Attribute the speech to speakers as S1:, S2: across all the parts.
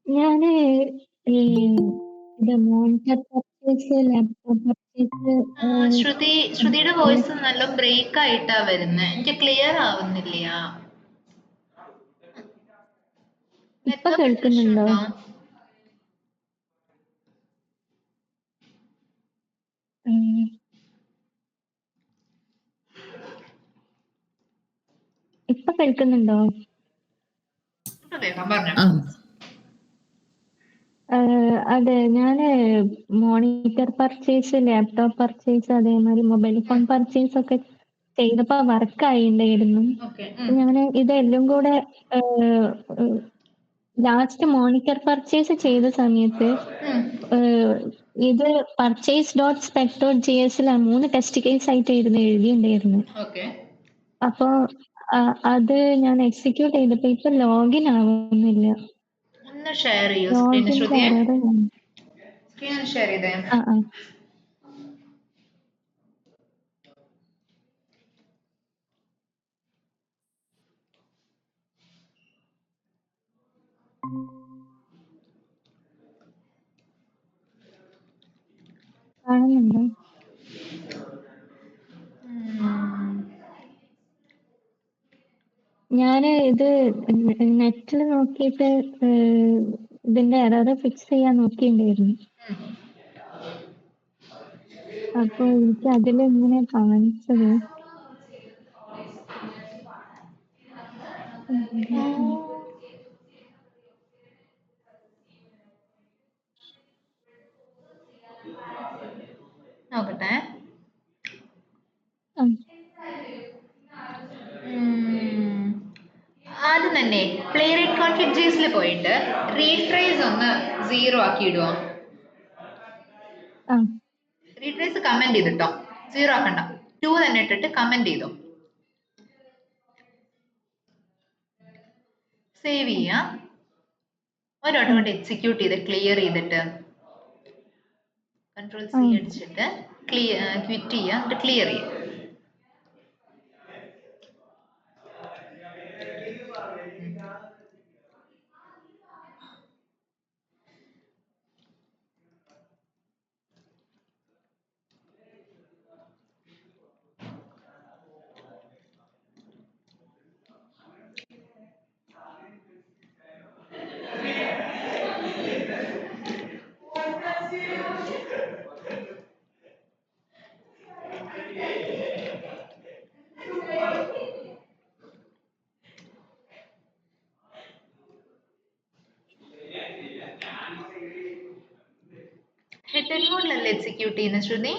S1: ഞാന് ഈ ഇത് മോണിറ്റർ പർച്ചേസ്, ലാപ്ടോപ്പ് പർച്ചേസ്
S2: ശ്രുതിയുടെ വോയിസ് നല്ല ബ്രേക്ക് ആയിട്ടാ വരുന്നത്. എനിക്ക് ക്ലിയർ ആവുന്നില്ല.
S1: ഇപ്പൊ
S2: നെറ്റ്വർക്ക്
S1: കേൾക്കുന്നുണ്ടോ?
S2: ഉണ്ടോ?
S1: ഇപ്പൊ കേൾക്കുന്നുണ്ടോ? അതെ, ഞാന് മോണിറ്റർ പർച്ചേസ്, ലാപ്ടോപ്പ് പർച്ചേസ്, അതേമാതിരി മൊബൈൽ ഫോൺ പർച്ചേസ് ഒക്കെ ചെയ്തപ്പോ വർക്ക് ആയിണ്ടായിരുന്നു. ഞാന് ഇതെല്ലാം കൂടെ ലാസ്റ്റ് മോണിറ്റർ പർച്ചേസ് ചെയ്ത സമയത്ത് ഇത് പർച്ചേസ് ഡോട്ട് സ്പെക് ഡോട്ട് ജി എസിലാണ് 3 ടെസ്റ്റ് കേസ് ആയിട്ടായിരുന്നു എഴുതിയിട്ടുണ്ടായിരുന്നു. അപ്പൊ അത് ഞാൻ എക്സിക്യൂട്ട് ചെയ്തപ്പോ ഇപ്പൊ ലോഗിൻ ആവുന്നില്ല.
S2: ഒന്ന് ഷെയർ ചെയ്യൂ സ്ക്രീൻ
S1: ലോഗിൻ
S2: ശ്രുതിയെ.
S1: എറർ.
S2: സ്ക്രീൻ ഷെയർ ചെയ്തേ.
S1: കാണുന്നുണ്ടോ? ഞാന് ഇത് നെറ്റിൽ നോക്കിയിട്ട് ഇതിന്റെ എറർ ഫിക്സ് ചെയ്യാൻ നോക്കിയിട്ടുണ്ടായിരുന്നു. അപ്പൊ എനിക്ക് അതിലെങ്ങനെ കാണിച്ചത്?
S2: നോക്കട്ടെ. ആദ്യം തന്നെ പ്ലേ റേറ്റ് കോൺഫിഗ് ജേസിൽ പോയിട്ട് റീട്രേസ് ഒന്ന് 0 ആക്കി ഇടുവോ? റീട്രേസ് കമന്റ് ചെയ്തിട്ടോ, 0 ആക്കണ്ട, 2 തന്നെ ഇട്ടിട്ട് കമന്റ് ചെയ്തോ. സേവ് ചെയ്യാം. ഒരു ഓട്ടോമാറ്റിക് എക്സിക്യൂട്ട് ചെയ്ത് ക്ലിയർ ചെയ്തിട്ട് Ctrl+C അടിച്ചിട്ട് ക്വിറ്റ് ചെയ്യാം, എന്നിട്ട് ക്ലിയർ ചെയ്യാം. ഹെഡഡ് മോഡിലല്ലേ എക്സിക്യൂട്ട് ചെയ്യുന്ന ശ്രുതി?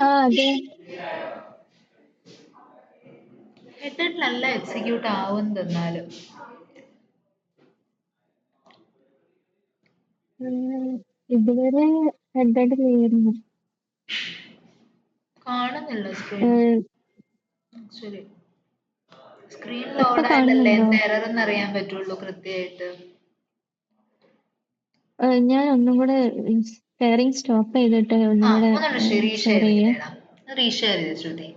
S1: അതെ.
S2: ഹെഡഡിലല്ല എക്സിക്യൂട്ട് ആവുന്നത്. എന്നാലും
S1: ഇതുവരെ ഹെഡഡിലായിരുന്നു.
S2: കാണുന്നില്ല സ്ക്രീൻ. ശരി, സ്ക്രീൻ ലോഡ് ആയാലല്ലേ
S1: കാണുന്നുണ്ടോ?
S2: എന്താ എറർ എന്ന് അറിയാൻ പറ്റുള്ളൂ കൃത്യമായിട്ട്.
S1: ഞാൻ ഒന്നും കൂടെ ഷെയറിംഗ് സ്റ്റോപ്പ് ചെയ്തിട്ട് ഒന്നുകൂടെ ഷെയർ ചെയ്യാം.
S2: റീഷെയർ ചെയ്ത് ശ്രുതി.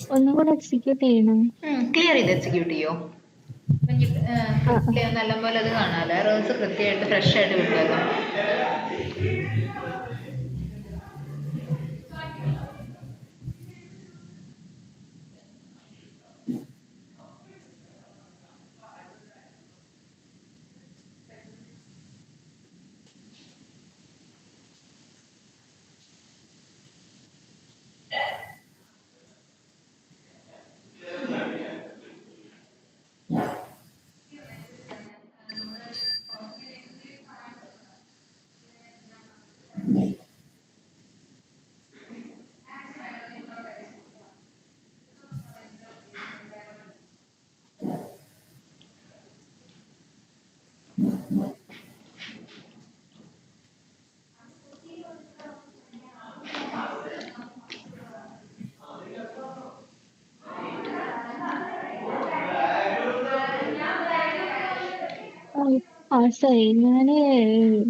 S1: ഒന്നും കൂടെ എക്സിക്യൂട്ട് ചെയ്യണം.
S2: ക്ലിയർ ചെയ്ത് എക്സിക്യൂട്ട് ചെയ്യോ? നല്ലപോലെ അത് കാണാമല്ലോ, എറേഴ്സ് കൃത്യമായിട്ട് ഫ്രഷ് ആയിട്ട് കിട്ടുമല്ലോ.
S1: പാസ്സായി. ഞാന്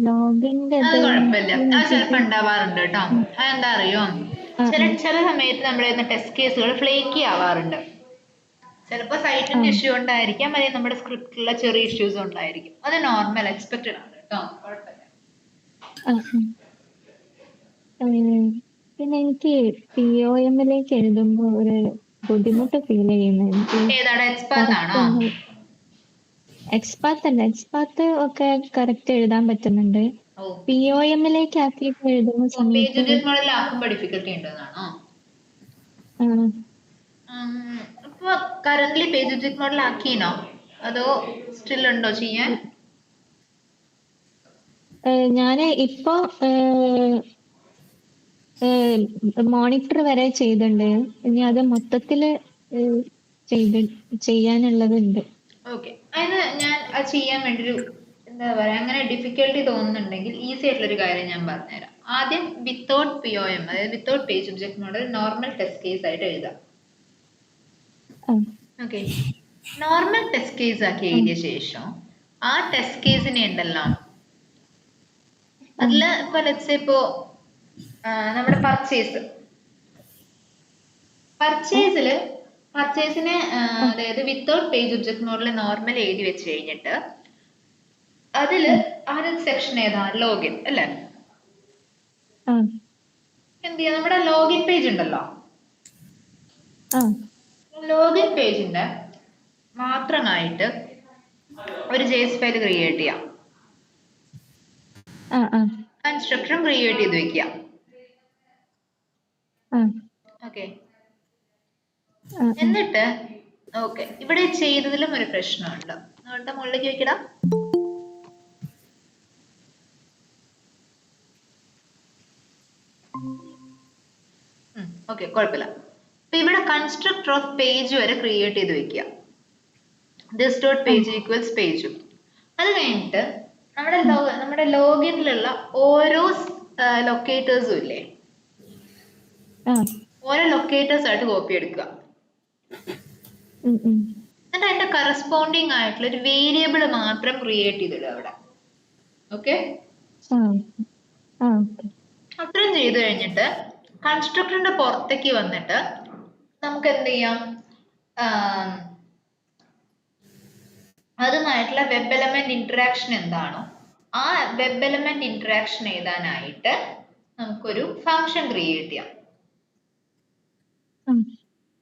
S1: ലോഗിന്റെ
S2: അത് കുഴപ്പമില്ല, അത്
S1: നോക്കിയിട്ട്
S2: ചിലപ്പോൾ ഉണ്ടാവാറുണ്ട് കേട്ടോ. അതെന്താ അറിയോ, ചില സമയത്ത് നമ്മുടെ ടെസ്റ്റ് കേസുകൾ ഫ്ലേക്കി ആവാറുണ്ട്. ചിലപ്പോൾ സൈറ്റിന്റെ ഇഷ്യൂ ഉണ്ടായിരിക്കാം, അല്ലെങ്കിൽ നമ്മുടെ സ്ക്രിപ്റ്റിലുള്ള ചെറിയ ഇഷ്യൂസ് ഉണ്ടായിരിക്കും. അത് നോർമൽ, എക്സ്പെക്റ്റഡ് ആണ് കേട്ടോ, കുഴപ്പമില്ല.
S1: പിന്നെ എനിക്ക് POM-ലേക്ക് എഴുതുമ്പോ ഒരു ബുദ്ധിമുട്ട് ഫീൽ ചെയ്യുന്നു. എനിക്ക്
S2: ഏതാണ്, എക്സ്പാത്ത് ആണോ?
S1: എക്സ്പാത്ത് ഒക്കെ കറക്റ്റ് എഴുതാൻ പറ്റുന്നുണ്ട്.
S2: ഓ,
S1: POM-ലേക്ക് ആക്കിയിട്ട് എഴുതുന്ന
S2: പേജ്
S1: സമയത്ത്
S2: എഡിറ്റ് മോഡൽ ആക്കുമ്പോൾ ഡിഫിക്കൽട്ടി ഉണ്ടെന്നാണോ? ഇപ്പൊ കറന്റ്ലി പേജ് എഡിറ്റ് മോഡൽ ആക്കിനോ, അതോ സ്റ്റിൽ ഉണ്ടോ ചെയ്യാൻ?
S1: ഞാന് ഇപ്പൊ മോണിറ്റർ വരെ ചെയ്തിട്ടുണ്ട്. ഇനി അത് മൊത്തത്തില് ചെയ്യാനുള്ളതുണ്ട്.
S2: ഓക്കെ, അതിന് ഞാൻ അത് ചെയ്യാൻ വേണ്ടി ഒരു എന്താ പറയാ, അങ്ങനെ ഡിഫിക്കൽട്ടി തോന്നുന്നുണ്ടെങ്കിൽ ഈസി ആയിട്ടുള്ള ഒരു കാര്യം ഞാൻ പറഞ്ഞുതരാം. ആദ്യം വിത്തൗട്ട് POM, അതായത് without page object model, normal test case ആയിട്ട് എഴുതാം. ഓക്കെ, നോർമൽ ടെസ്റ്റ് കേസ് ആക്കി എഴുതിയ ശേഷം ആ ടെസ്റ്റ് കേസിനെ ഉണ്ടല്ലോ, അതില് ഇപ്പൊ ലെറ്റ്സ് ഇപ്പോ നമ്മുടെ പർച്ചേസിന് അതായത് without page object model normal എഴുതി വെച്ച് കഴിഞ്ഞിട്ട് അതില് ആദ്യത്തെ സെക്ഷൻ ഏതാ, ലോഗിൻ അല്ലേ? എന്ത് ചെയ്യാം, നമ്മുടെ ലോഗിൻ പേജ് ഉണ്ടല്ലോ, ലോഗിൻ പേജിന്റെ മാത്രമായിട്ട് ഒരു JS ഫയൽ ക്രിയേറ്റ് ചെയ്യാം. കൺസ്ട്രക്ടറും ക്രിയേറ്റ് ചെയ്ത് വെക്കാം. ഓക്കെ, എന്നിട്ട് ഓക്കെ, ഇവിടെ ചെയ്തതിലും ഒരു പ്രശ്നമുണ്ട്. നോട്ട് മുകളിലേക്ക് വെക്കടാ. ഓക്കെ, കുഴപ്പമില്ല. അപ്പൊ ഇവിടെ കൺസ്ട്രക്ടർ ഓഫ് പേജ് വരെ ക്രിയേറ്റ് ചെയ്ത് വെക്കുക. ദിസ് ഡോട്ട് പേജ് ഈക്വൽസ് പേജും. അത് കഴിഞ്ഞിട്ട് നമ്മുടെ ലോഗിനിലുള്ള ഓരോ ലൊക്കേറ്റേഴ്സും ഇല്ലേ, ഓരോ ലൊക്കേറ്റേഴ്സ് ആയിട്ട് കോപ്പി എടുക്കുക. എന്നിട്ട് അതിന്റെ കറസ്പോണ്ടിങ് ആയിട്ടുള്ള ഒരു വേരിയബിൾ മാത്രം ക്രിയേറ്റ് ചെയ്തിടുക അവിടെ. ഓക്കെ, അത്രയും ചെയ്തു കഴിഞ്ഞിട്ട് കൺസ്ട്രക്ടറിന്റെ പുറത്തേക്ക് വന്നിട്ട് നമുക്ക് എന്ത് ചെയ്യാം, അതുമായിട്ടുള്ള വെബ് എലമെന്റ് ഇന്ററാക്ഷൻ എന്താണോ ആ വെബ് എലമെന്റ് ഇന്ററാക്ഷൻ എഴുതാനായിട്ട് നമുക്കൊരു ഫംഗ്ഷൻ ക്രിയേറ്റ് ചെയ്യാം.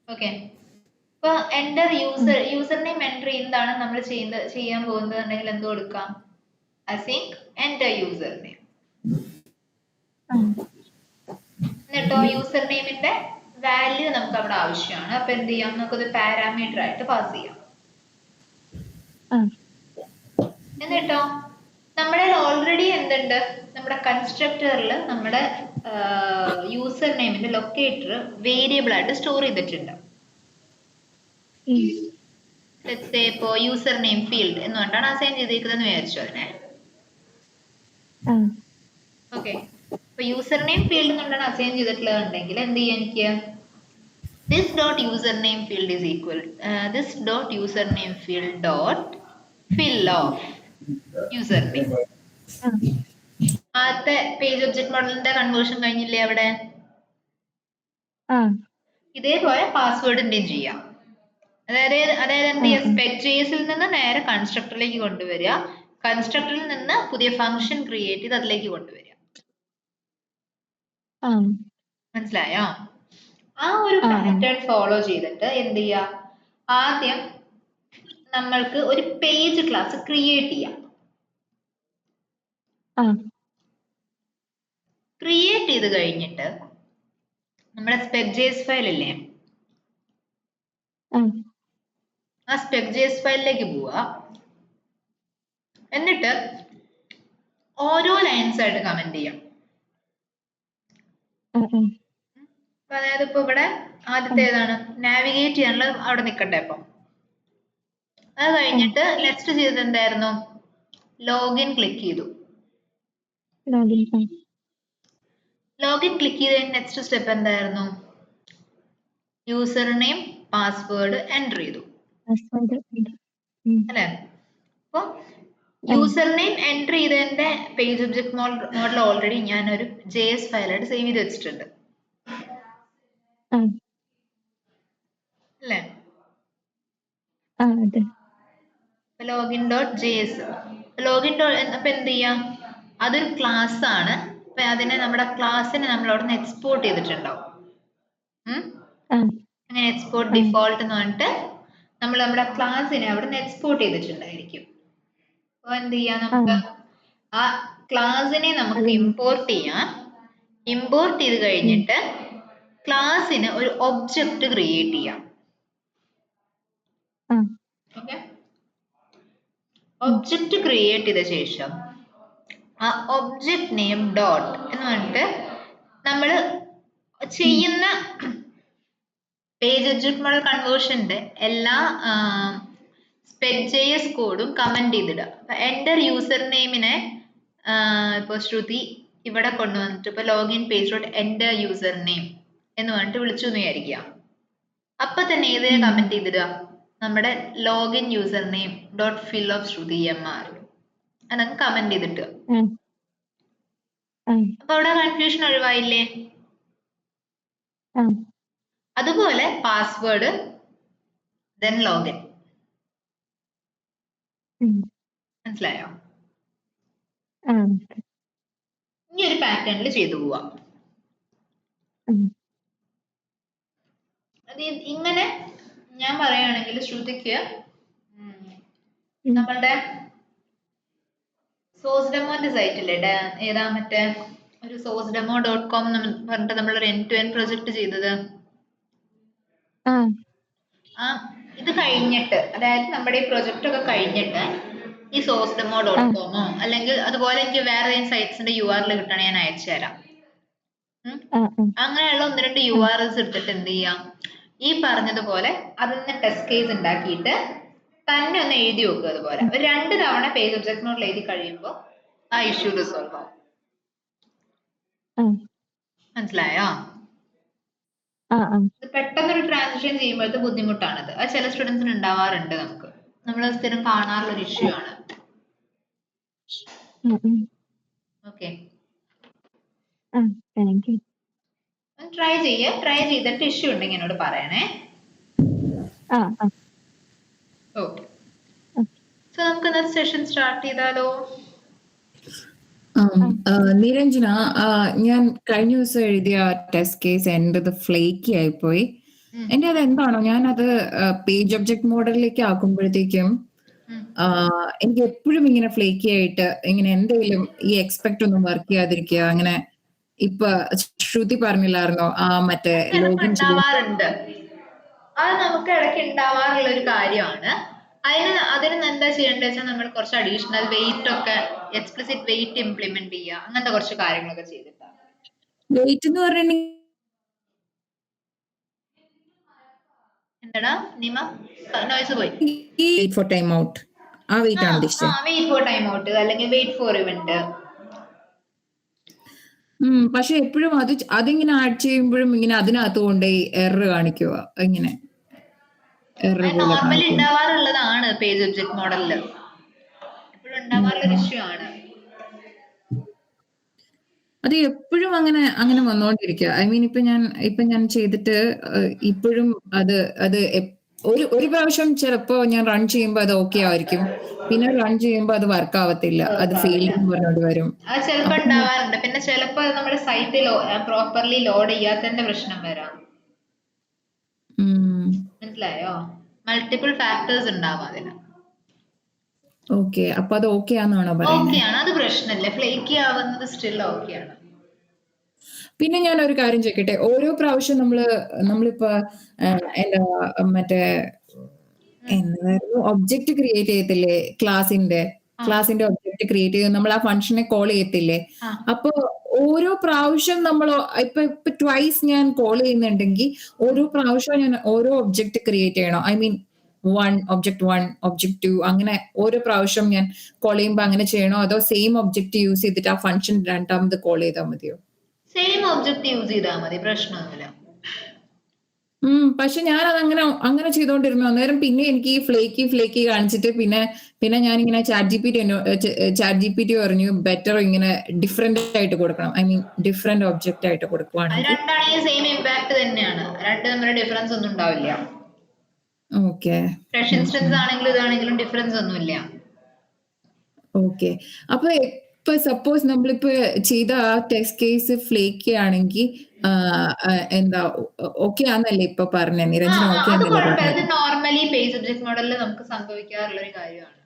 S2: ഓക്കെ, ഇപ്പൊ എന്റർ യൂസർ നെയിം എൻട്രി എന്താണ് നമ്മൾ ചെയ്യാൻ പോകുന്നത് ഉണ്ടെങ്കിൽ എന്ത് കൊടുക്കാം, അസിങ്ക് എന്റർ യൂസർ നെയിം. എന്നിട്ടോ യൂസർ നെയിമിന്റെ വാല്യൂ നമുക്ക് അവിടെ ആവശ്യമാണ്. അപ്പൊ എന്ത് ചെയ്യാം, നമുക്കത് പാരാമീറ്റർ ആയിട്ട് പാസ് ചെയ്യാം. എന്നിട്ടോ നമ്മുടെ ഓൾറെഡി എന്തുണ്ട്, നമ്മുടെ കൺസ്ട്രക്ടറിൽ നമ്മുടെ യൂസർ നെയിമിന്റെ ലൊക്കേറ്റർ വേരിയബിൾ ആയിട്ട് സ്റ്റോർ ചെയ്തിട്ടുണ്ട്. ഇപ്പോ യൂസർ നെയിം ഫീൽഡ് എന്നുകൊണ്ടാണ് അസൈൻ ചെയ്തിരിക്കുന്നതെന്ന് വിചാരിച്ചു അതിനെ. ഓക്കെ, ഇപ്പൊ യൂസർ നെയിം ഫീൽഡ് എന്നുകൊണ്ടാണ് അസൈൻ ചെയ്തിട്ടുള്ളതുണ്ടെങ്കിൽ എന്ത് ചെയ്യാൻ എനിക്ക്, this dot username field is equal this dot username field dot fill of username. ആദ്യത്തെ പേജ് ഒബ്ജക്ട് മോഡലിന്റെ കൺവേർഷൻ കഴിഞ്ഞില്ലേ അവിടെ? ഇതേപോലെ പാസ്വേഡിന്റെയും ചെയ്യാം. അതായത് എന്ത് ചെയ്യാം, spec.jsൽ നിന്ന് നേരെ കൺസ്ട്രക്ടറിലേക്ക് കൊണ്ടുവരിക, കൺസ്ട്രക്ടറിൽ നിന്ന് പുതിയ ഫംഗ്ഷൻ ക്രിയേറ്റ് ചെയ്ത് അതിലേക്ക് കൊണ്ടുവരിക. മനസ്സിലായോ? ആ ഒരു പാറ്റേൺ ഫോളോ ചെയ്തിട്ട് എന്ത് ചെയ്യാ, ആദ്യം നമ്മൾക്ക് ഒരു പേജ് ക്ലാസ് ക്രിയേറ്റ് ചെയ്യാം. ക്രിയേറ്റ് ചെയ്ത് കഴിഞ്ഞിട്ട് നമ്മുടെ spec.js ഫയൽ ഇല്ലേ, ആ spec.js ഫയലിലേക്ക് പോവുക. എന്നിട്ട് ഓരോ ലൈൻസ് ആയിട്ട് കമന്റ് ചെയ്യാം. അതായത് ഇപ്പൊ ഇവിടെ ആദ്യത്തെ ഏതാണ്, നാവിഗേറ്റ് ചെയ്യാനുള്ളത് അവിടെ നിൽക്കട്ടെ. അപ്പൊ അത് കഴിഞ്ഞിട്ട് നെക്സ്റ്റ് ചെയ്തത് എന്തായിരുന്നു, ലോഗിൻ ക്ലിക്ക് ചെയ്തു. ലോഗിൻ ക്ലിക്ക് ചെയ്ത നെക്സ്റ്റ് സ്റ്റെപ്പ് എന്തായിരുന്നു, യൂസർ നെയിം പാസ്വേഡ് എൻ്റർ ചെയ്തു അല്ലെ? അപ്പൊ യൂസർ നെയിം എൻറ്റർ ചെയ്തതിന്റെ പേജ് ഒബ്ജക്ട് മോഡൽ ഓൾറെഡി ഞാൻ ഒരു JS ഫയലായിട്ട് സേവ് ചെയ്ത് വെച്ചിട്ടുണ്ട് അല്ലേ? ലോഗിൻ ഡോട്ട് JS ലോഗിൻ അപ്പൊ എന്ത് ചെയ്യാം, അതൊരു ക്ലാസ് ആണ്. അപ്പൊ അതിനെ നമ്മുടെ ക്ലാസ്സിനെ നമ്മൾ അവിടെ നിന്ന് എക്സ്പോർട്ട് ചെയ്തിട്ടുണ്ടാവും. അങ്ങനെ എക്സ്പോർട്ട് ഡിഫോൾട്ട് എന്ന് പറഞ്ഞിട്ട് നമ്മൾ നമ്മുടെ ക്ലാസ്സിനെ അവിടെ നിന്ന് എക്സ്പോർട്ട് ചെയ്തിട്ടുണ്ടായിരിക്കും. അപ്പൊ എന്ത് ചെയ്യാം, നമുക്ക് ആ ക്ലാസ്സിനെ നമുക്ക് ഇമ്പോർട്ട് ചെയ്യാം. ഇമ്പോർട്ട് ചെയ്ത് കഴിഞ്ഞിട്ട് ക്ലാസ്സിന് ഒരു ഒബ്ജക്റ്റ് ക്രിയേറ്റ് ചെയ്യാം. ഓക്കെ, ഒബ്ജക്റ്റ് ക്രിയേറ്റ് ചെയ്ത ശേഷം ആ ഒബ്ജക്റ്റ് നെയിം ഡോട്ട് എന്ന് പറഞ്ഞിട്ട് നമ്മൾ ചെയ്യുന്ന പേജ് ഒബ്ജക്ട് മോഡൽ കൺവേർഷന്റെ എല്ലാ spec.js കോഡും കമന്റ് ചെയ്തിടുക. അപ്പൊ എൻ്റർ യൂസർ നെയിമിനെ ഇപ്പൊ ശ്രുതി ഇവിടെ കൊണ്ടുവന്നിട്ട് ഇപ്പൊ login page dot enter user name എന്ന് പറഞ്ഞിട്ട് വിളിച്ചു എന്ന് വിചാരിക്കുക. അപ്പൊ തന്നെ ഏതിനെ കമന്റ് ചെയ്തിടുക, നമ്മുടെ login user name dot fill of Shruti MR അതങ്ങ് കമന്റ് ചെയ്തിട്ട്. അപ്പൊ അവിടെ കൺഫ്യൂഷൻ ഒഴിവായില്ലേ? അതുപോലെ പാസ്വേഡ് ദെൻ ലോഗിൻ. മനസ്സിലായോ? ഈ ഒരു പാറ്റേണിൽ ചെയ്തു പോവാം. അത് ഇങ്ങനെ ഞാൻ പറയുകയാണെങ്കിൽ ശ്രുതിക്ക് നമ്മളുടെ സോഴ്സ് ഡെമോന്റെ സൈറ്റില്ലേ, ഏതാ മറ്റേ ഒരു sourcedemo.com പറഞ്ഞിട്ട് നമ്മളൊരു end-to-end പ്രൊജക്ട് ചെയ്തത്, ഇത് കഴിഞ്ഞിട്ട്, അതായത് നമ്മുടെ ഈ പ്രൊജക്ട് ഒക്കെ കഴിഞ്ഞിട്ട് ഈ sourcedemo.com അല്ലെങ്കിൽ അതുപോലെ എനിക്ക് വേറെ സൈറ്റ്സിന്റെ URL കിട്ടണേ ഞാൻ അയച്ചു തരാം. അങ്ങനെയുള്ള 1-2 URLs എടുത്തിട്ട് എന്ത് ചെയ്യാം, ഈ പറഞ്ഞതുപോലെ അതിന് ടെസ്റ്റ് കേസ് ഉണ്ടാക്കിയിട്ട് തന്നെ ഒന്ന് എഴുതി വെക്കുക. അതുപോലെ 2 തവണ പേജ് ഒബ്ജക്ട് മോഡൽ എഴുതി കഴിയുമ്പോൾ ആ ഇഷ്യൂ റിസോൾവ് ആവും. മനസ്സിലായോ? പെട്ടെന്നൊരു ട്രാൻസിഷൻ ചെയ്യുമ്പോഴത്തെ ബുദ്ധിമുട്ടാണത്. അത് ചില സ്റ്റുഡൻസിന് ഉണ്ടാവാറുണ്ട്. നമ്മൾ സ്ഥിരം കാണാറുള്ള ഒരു ഇഷ്യൂ ആണ്. ഓക്കെ, ട്രൈ ചെയ്തിട്ട് ഇഷ്യൂ ഉണ്ടെങ്കിൽ എന്നോട് പറയണേ. ഓക്കെ, സോ നമുക്ക് ഇന്നത്തെ സെഷൻ സ്റ്റാർട്ട് ചെയ്താലോ?
S3: നിരഞ്ജന, ഞാൻ കഴിഞ്ഞ ദിവസം എഴുതിയ ടെസ്റ്റ് കേസ് എൻ്റെ ഫ്ലേക്കി ആയിപ്പോയി. എന്റെ അത് എന്താണോ, ഞാനത് പേജ് ഒബ്ജക്ട് മോഡലിലേക്ക് ആക്കുമ്പോഴത്തേക്കും എനിക്ക് എപ്പോഴും ഇങ്ങനെ ഫ്ലേക്കി ആയിട്ട് ഇങ്ങനെ എന്തെങ്കിലും ഈ എക്സ്പെക്ട് ഒന്നും വർക്ക് ചെയ്യാതിരിക്കുക. അങ്ങനെ ഇപ്പൊ ശ്രുതി പറഞ്ഞില്ലായിരുന്നോ മറ്റേ ലോഗിൻ
S2: ഉണ്ടാവാറുണ്ട്. അത് നമുക്ക് ഇടയ്ക്ക് ഉണ്ടാവാറുള്ള ഒരു കാര്യമാണ്. അതിന് എന്താ ചെയ്യേണ്ടത് വെച്ചാൽ നമ്മൾ കുറച്ച് അഡീഷണൽ വെയിറ്റ് ഒക്കെ, എക്സ്പ്ലിസിറ്റ് വെയിറ്റ് ഇംപ്ലിമെന്റ് ചെയ്യുക, അങ്ങനത്തെ കുറച്ച് കാര്യങ്ങളൊക്കെ ചെയ്തിട്ടാണ്.
S3: വെയിറ്റ് എന്ന് പറഞ്ഞിട്ടുണ്ടെങ്കിൽ
S2: എന്താടാ നിമ, നോയ്സ് പോയി.
S3: വെയിറ്റ് ഫോർ ടൈം ഔട്ട്, ആ വെയിറ്റ് ആണ് ഉദ്ദേശിച്ചത്.
S2: വെയിറ്റ് ഫോർ ടൈം ഔട്ട് അല്ലെങ്കിൽ വെയിറ്റ് ഫോർ ഇവന്റ്.
S3: പക്ഷെ എപ്പോഴും അതിങ്ങനെ ആഡ് ചെയ്യുമ്പോഴും ഇങ്ങനെ അതിനകത്ത് കൊണ്ടുപോയി എറർ കാണിക്കുക. ഇങ്ങനെ
S2: നോർമലി ഉണ്ടാവാറുള്ളതാണ് പേജ് ഒബ്ജക്ട് മോഡലില്, എപ്പോഴും ഉണ്ടാവാറുള്ള ഇഷ്യൂ ആണ്.
S3: അത് എപ്പോഴും അങ്ങനെ വന്നോണ്ടിരിക്കുക. ഐ മീൻ ഇപ്പൊ ഞാൻ ചെയ്തിട്ട് ഇപ്പോഴും അത് ഒരു പ്രാവശ്യം ചിലപ്പോ ഞാൻ റൺ ചെയ്യുമ്പോ അത് ഓക്കെ ആയിരിക്കും, പിന്നെ റൺ ചെയ്യുമ്പോ അത് വർക്ക് ആവത്തില്ല, അത് ഫെയിൽഡ് പറഞ്ഞോണ്ട് വരും.
S2: അത് ചിലപ്പോ ഉണ്ടാവാറുണ്ട്. പിന്നെ ചിലപ്പോ നമ്മുടെ സൈറ്റിൽ പ്രോപ്പർലി ലോഡ് ചെയ്യാത്തതിന്റെ പ്രശ്നം വരാം. മനസ്സിലായോ? മൾട്ടിപ്പിൾ ഫാക്ടേഴ്സ് ഉണ്ടാവും അതിന്.
S3: ഓക്കെ, അപ്പൊ അത് ഓക്കെ ആണെന്നാണോ പറയുന്നത്?
S2: ഓക്കെയാണ്, അത് പ്രശ്നമില്ല. ഫ്ലേക്കി ആവുന്നത് സ്റ്റിൽ ഓക്കെയാണ്.
S3: പിന്നെ ഞാൻ ഒരു കാര്യം ചോദിക്കട്ടെ, ഓരോ പ്രാവശ്യം നമ്മളിപ്പോ എന്താ മറ്റേ എന്തായിരുന്നു ഒബ്ജക്റ്റ് ക്രിയേറ്റ് ചെയ്യത്തില്ലേ, ക്ലാസിന്റെ ഒബ്ജക്റ്റ് ക്രിയേറ്റ് ചെയ്ത് നമ്മൾ ആ ഫംഗ്ഷനെ കോൾ ചെയ്യത്തില്ലേ? അപ്പൊ ഓരോ പ്രാവശ്യം നമ്മൾ ഇപ്പൊ ട്വൈസ് ഞാൻ കോൾ ചെയ്യുന്നുണ്ടെങ്കിൽ ഓരോ പ്രാവശ്യം ഞാൻ ഓരോ ഒബ്ജക്റ്റ് ക്രിയേറ്റ് ചെയ്യണോ? ഐ മീൻ ഒബ്ജക്ട് 1 ഒബ്ജക്ട് 2 അങ്ങനെ ഓരോ പ്രാവശ്യം ഞാൻ കോൾ ചെയ്യുമ്പോ അങ്ങനെ ചെയ്യണോ, അതോ സെയിം ഒബ്ജക്റ്റ് യൂസ് ചെയ്തിട്ട് ആ ഫംഗ്ഷൻ രണ്ടാമത് കോൾ ചെയ്താൽ മതിയോ?
S2: സെയിം ഒബ്ജക്റ്റ് യൂസ് ചെയ്താൽ മതി, പ്രശ്നമൊന്നുമില്ല.
S3: പക്ഷെ ഞാൻ അത് അങ്ങനെ ചെയ്തോണ്ടിരുന്നു. അന്നേരം പിന്നെ എനിക്ക് ഈ ഫ്ലേക്കി കാണിച്ചിട്ട് പിന്നെ ഞാനിങ്ങനെ ചാറ്റ് ജി പി ടി പറഞ്ഞു ബെറ്റർ ഇങ്ങനെ ഡിഫറെന്റ് ആയിട്ട് കൊടുക്കണം. ഐ മീൻ ഡിഫറെന്റ് ഒബ്ജക്റ്റ് ആയിട്ട്
S2: അത്
S3: കൊടുക്കുവാണെങ്കിൽ.
S2: രണ്ടാണെങ്കിൽ സെയിം ഇമ്പാക്ട് തന്നെയാണ്. രണ്ട് തമ്മിലുള്ള ഡിഫറൻസ് ഒന്നും ഉണ്ടാവില്ല.
S3: ഓക്കെ.
S2: ഫ്രഷ് ഇൻസ്റ്റൻസ് ആണെങ്കിലും ഇതാണെങ്കിലും ഡിഫറൻസ് ഒന്നുമില്ല.
S3: ഓക്കെ. അപ്പൊ ഇപ്പൊ സപ്പോസ് നമ്മളിപ്പോ ചെയ്ത ആ ടെസ്റ്റ് കേസ് ഫ്ലേക്കി ആണെങ്കിൽ എന്താ ഓക്കെ ആന്നല്ലേ ഇപ്പൊ പറഞ്ഞ നിരഞ്ജന? ഓക്കെ
S2: അത്
S3: എന്നല്ലേ
S2: കുഴപ്പമില്ല.
S3: പറഞ്ഞത്?
S2: അത് നോർമലി പേജ് ഒബ്ജക്ട് മോഡലിൽ നമുക്ക് സംഭവിക്കാറുള്ള ഒരു കാര്യമാണ്.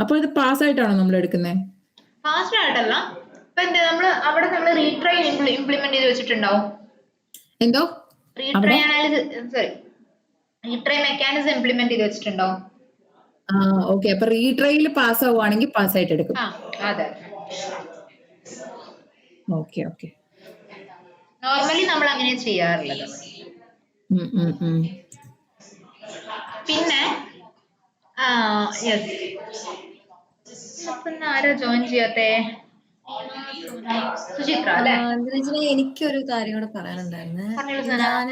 S3: അപ്പൊ ഇത് പാസ് ആയിട്ടാണോ നമ്മൾ എടുക്കുന്നത്?
S2: ഫാസ്റ്റ് ആയിട്ടല്ല. ഇപ്പൊ എന്താ നമ്മൾ റീട്രൈ ഇംപ്ലിമെന്റ് ചെയ്ത് വെച്ചിട്ടുണ്ടാവും.
S3: എന്തോ
S2: റീട്രൈ മെക്കാനിസം ഇംപ്ലിമെന്റ് ചെയ്ത് വെച്ചിട്ടുണ്ടാവും.
S3: ഓക്കെ. അപ്പൊ റീട്രൈയിൽ പാസ് ആവുകയാണെങ്കിൽ പാസ് ആയിട്ട് എടുക്കും.
S2: അതെ.
S3: ഓക്കെ.
S2: നോർമലി നമ്മൾ അങ്ങനെ ചെയ്യാറുള്ളത്. പിന്നെ ആരാ ജോയിൻ ചെയ്യാത്തെ? സുചിത്ര അല്ലേ?
S4: എനിക്കൊരു കാര്യം കൂടെ പറയാനുണ്ടായിരുന്നു. ഞാൻ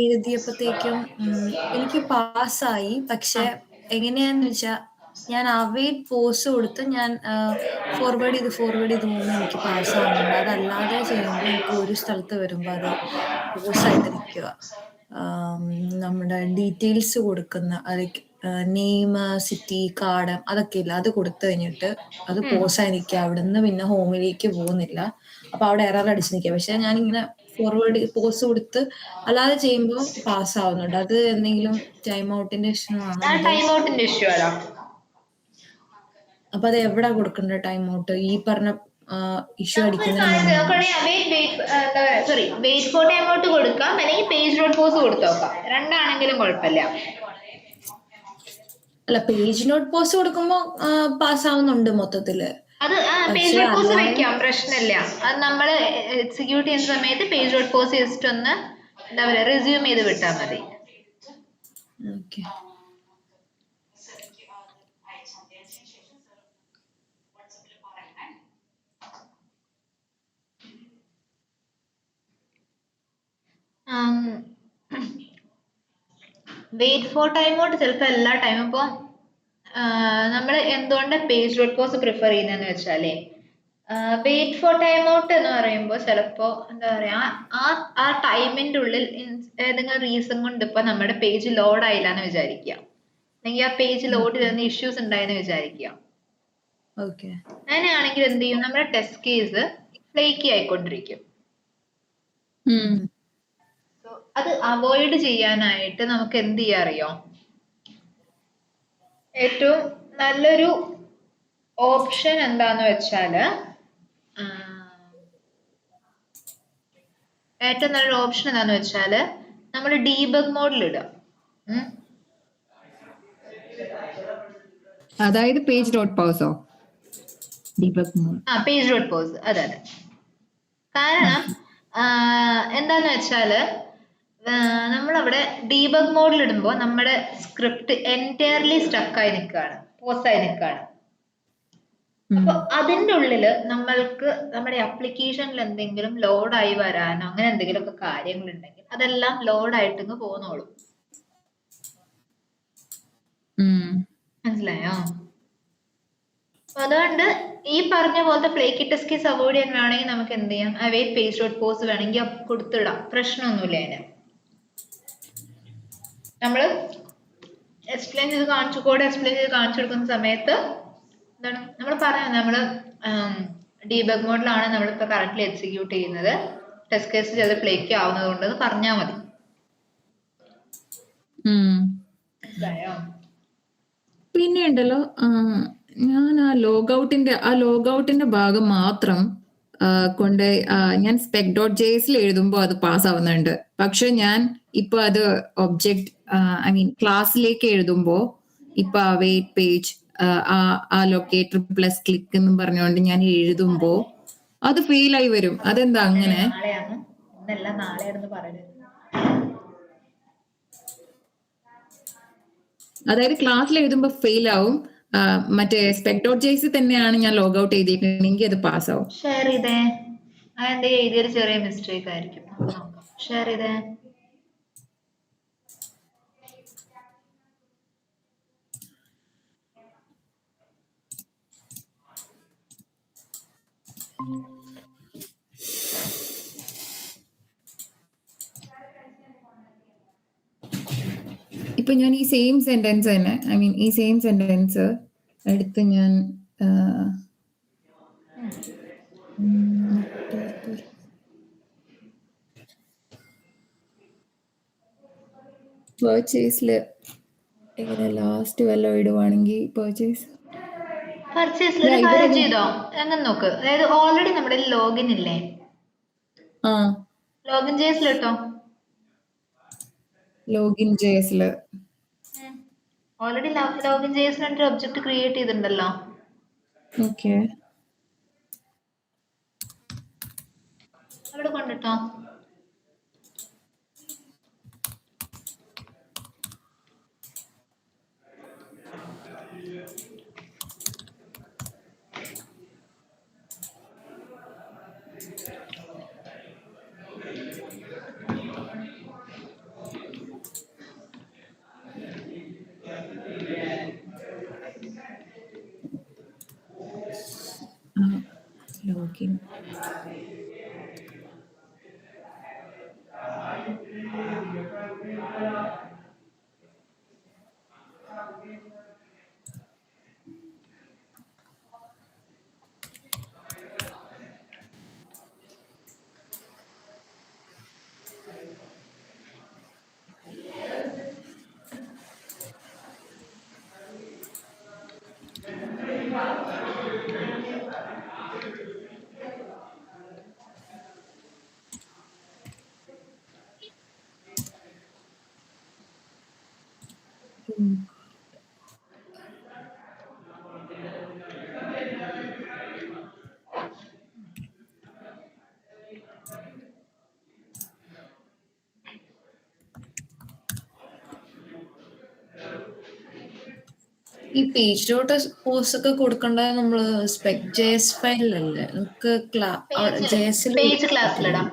S4: എഴുതിയപ്പോഴത്തേക്കും എനിക്ക് പാസ്സായി. പക്ഷെ എങ്ങനെയാന്ന് വെച്ചാ ഞാൻ അവൈറ്റ് പോസ് കൊടുത്ത് ഞാൻ ഫോർവേഡ് ചെയ്ത് പോകുമ്പോൾ എനിക്ക് പാസ്സാവുന്നുണ്ട്. അതല്ലാതെ ചെയ്യുമ്പോൾ എനിക്ക് ഒരു സ്ഥലത്ത് വരുമ്പോൾ അത് പോസായിട്ട് നിൽക്കുക. നമ്മുടെ ഡീറ്റെയിൽസ് കൊടുക്കുന്ന നെയിം, സിറ്റി, കാർഡ് അതൊക്കെ ഇല്ല. അത് കൊടുത്തു കഴിഞ്ഞിട്ട് അത് പോസായി നിൽക്കുക. അവിടുന്ന് പിന്നെ ഹോമിലേക്ക് പോകുന്നില്ല. അപ്പൊ അവിടെ എറർ അടിച്ച് നിൽക്കുക. പക്ഷെ ഞാനിങ്ങനെ പോസ് കൊടുത്ത് അല്ലാതെ ചെയ്യുമ്പോൾ പാസ് ആവുന്നുണ്ട്. അത് എന്തെങ്കിലും ടൈം ഔട്ടിന്റെ ഇഷ്യൂ ആണോ?
S2: ടൈം ഔട്ടിന്റെ ഇഷ്യൂ ആണോ?
S4: അപ്പൊ അത് എവിടെ കൊടുക്കണ്ട ടൈം ഔട്ട്? ഈ പറഞ്ഞ ഇഷ്യൂ അടിക്കുന്നതിന്
S2: വെയിറ്റ് ഫോർ ടൈം ഔട്ട് കൊടുക്കാം, അല്ലെങ്കിൽ പേജ് ഡോട്ട് പോസ് കൊടുത്തു നോക്കാം. രണ്ടാണെങ്കിലും കുഴപ്പമില്ല.
S4: അല്ല, പേജ് നോട്ട് പോസ് കൊടുക്കുമ്പോ പാസ് ആവുന്നുണ്ട് മൊത്തത്തില്.
S2: അത് പേജ് ഡോട്ട് പോസ് വെക്കാം, പ്രശ്നമില്ല. അത് നമ്മൾ എക്സിക്യൂട്ട് ചെയ്യുന്ന സമയത്ത് പേജ് ഡോട്ട് പോസ് ജസ്റ്റ് ഒന്ന് എന്താ പറയുക റിസ്യൂം ചെയ്ത് വിട്ടാൽ മതി.
S4: Okay.
S2: Wait for time out ചിലപ്പോൾ എല്ലാ ടൈമും ഇപ്പോൾ നമ്മൾ എന്തുകൊണ്ട് പേജ് ഡോട്ട് പോസ് പ്രിഫർ ചെയ്യുന്നതെന്ന് വെച്ചാലേ വെയിറ്റ് ഫോർ ടൈം ഔട്ട് എന്ന് പറയുമ്പോൾ ചിലപ്പോൾ എന്താ പറയുക ആ ടൈമിൻ്റെ ഉള്ളിൽ ഏതെങ്കിലും റീസൺ കൊണ്ട് ഇപ്പം നമ്മുടെ പേജ് ലോഡ് ആയില്ല എന്ന് വിചാരിക്കുക, അല്ലെങ്കിൽ ആ പേജ് ലോഡ് ചെയ്തെന്ന് ഇഷ്യൂസ് ഉണ്ടായെന്ന് വിചാരിക്കുക. അങ്ങനെയാണെങ്കിൽ എന്ത് ചെയ്യും, നമ്മുടെ ടെസ്റ്റ് കേസ് ഫ്ലേക്കി ആയിക്കൊണ്ടിരിക്കും. അത് അവോയ്ഡ് ചെയ്യാനായിട്ട് നമുക്ക് എന്ത് ചെയ്യാൻ അറിയോ? ഏറ്റവും നല്ലൊരു ഓപ്ഷൻ എന്താന്ന് വെച്ചാല് നമ്മൾ ഡീബഗ് മോഡിൽ ഇടുക.
S3: അതായത് പേജ് ഡോട്ട് പോസോ?
S2: Page dot pause. അതെ. കാരണം എന്താന്ന് വെച്ചാല് നമ്മളവിടെ ഡീബഗ് മോഡിൽ ഇടുമ്പോൾ നമ്മുടെ സ്ക്രിപ്റ്റ് എൻറ്റയർലി സ്റ്റക്കായി നിൽക്കുകയാണ്, പോസായി നിൽക്കുകയാണ്. അപ്പൊ അതിൻ്റെ ഉള്ളില് നമ്മൾക്ക് നമ്മുടെ ആപ്ലിക്കേഷനിൽ എന്തെങ്കിലും ലോഡായി വരാനോ അങ്ങനെ എന്തെങ്കിലുമൊക്കെ കാര്യങ്ങൾ ഉണ്ടെങ്കിൽ അതെല്ലാം ലോഡായിട്ടങ്ങ് പോന്നോളൂ. മനസ്സിലായോ? അതുകൊണ്ട് ഈ പറഞ്ഞ പോലത്തെ ഫ്ലേക്കി ടെസ്റ്റ് കേസ് അവോയ്ഡ് ചെയ്യാൻ വേണമെങ്കിൽ നമുക്ക് എന്ത് ചെയ്യാം, അവൈറ്റ് പേജ് ഡോട്ട് പോസ് വേണമെങ്കിൽ കൊടുത്തിടാം, പ്രശ്നമൊന്നുമില്ല. അതിന് നമ്മൾ കോഡ് എക്സ്പ്ലെയിൻ ചെയ്ത് കാണിച്ചു കൊടുക്കുന്ന സമയത്ത് എന്താണ് നമ്മൾ പറയാം, നമ്മൾ ഡീബഗ് മോഡിലാണ് നമ്മളിപ്പോൾ കറക്റ്റ്ലി എക്സിക്യൂട്ട് ചെയ്യുന്നത്, ടെസ്റ്റ് കേസ് ചെയ്ത് ഫ്ലേക്ക് ആവുന്നത് കൊണ്ട് പറഞ്ഞാൽ മതി.
S3: പിന്നെ ഉണ്ടല്ലോ, ഞാൻ ആ ലോഗൌട്ടിന്റെ ഭാഗം മാത്രം കൊണ്ട് ഞാൻ സ്പെക് ഡോട്ട് ജെഎസിൽ എഴുതുമ്പോൾ അത് പാസ് ആവുന്നുണ്ട്. പക്ഷെ ഞാൻ ഇപ്പൊ അത് ഒബ്ജക്ട് ഐ മീൻ ക്ലാസ്സിലേക്ക് എഴുതുമ്പോൾ ഇപ്പൊ വെയിറ്റ് പേജ് ആ ലൊക്കേറ്റർ പ്ലസ് ക്ലിക്ക് എന്ന് പറഞ്ഞുകൊണ്ട് ഞാൻ എഴുതുമ്പോ അത് ഫെയിൽ ആയി വരും. അതെന്താ അങ്ങനെ? അതായത് ക്ലാസ്സിൽ എഴുതുമ്പോൾ ഫെയിൽ ആവും, മറ്റേ സ്പെക് ഡോട്ട് ജെഎസിൽ തന്നെയാണ് ഞാൻ ലോഗ് ഔട്ട് ചെയ്തിട്ടുണ്ടെങ്കിൽ അത് പാസ് ആവും.
S2: ഷെയർ ചെയ്തേ, അതെന്താ എഴുതിയൊരു ചെറിയ മിസ്റ്റേക്ക് ആയിരിക്കും. ഷെയർ ചെയ്തേ.
S3: ഇപ്പൊ ഞാൻ ഈ സെയിം സെന്റൻസ് തന്നെ, ഐ മീൻ ഈ സെയിം സെന്റൻസ് എടുത്ത് ഞാൻ പെർച്ചേസിൽ എങ്ങനെ ലാസ്റ്റ് വല്ലതും ഇടുവാണെങ്കിൽ പർച്ചേസിൽ
S2: ഒരു കാര്യം ചെയ്തോ അങ്ങനെ നോക്ക്. അതായത് ഓൾറെഡി നമ്മുടെ ലോഗിൻ ഇല്ലേ, ലോഗിൻ ജേസിലിട്ടോ.
S3: ലോഗിൻ ജേസില്
S2: ഓൾറെഡി ലോഗിൻ ജേസിൽ ഒബ്ജക്റ്റ് ക്രിയേറ്റ് ചെയ്തിട്ടുണ്ടല്ലോ.
S3: ഓക്കെ,
S2: അവിടെ കൊണ്ടിട്ടോ.
S3: ലോഗിൻ
S4: ഈ പേജ് ഡോട്ട് പോസ്റ്റ് ഒക്കെ കൊടുക്കണ്ട നമ്മള് സ്പെക് ജെഎസ് ഫയലല്ലേ നമുക്ക് ജെഎസിൽ
S2: പേജ് ക്ലാസ്സിലിടാം.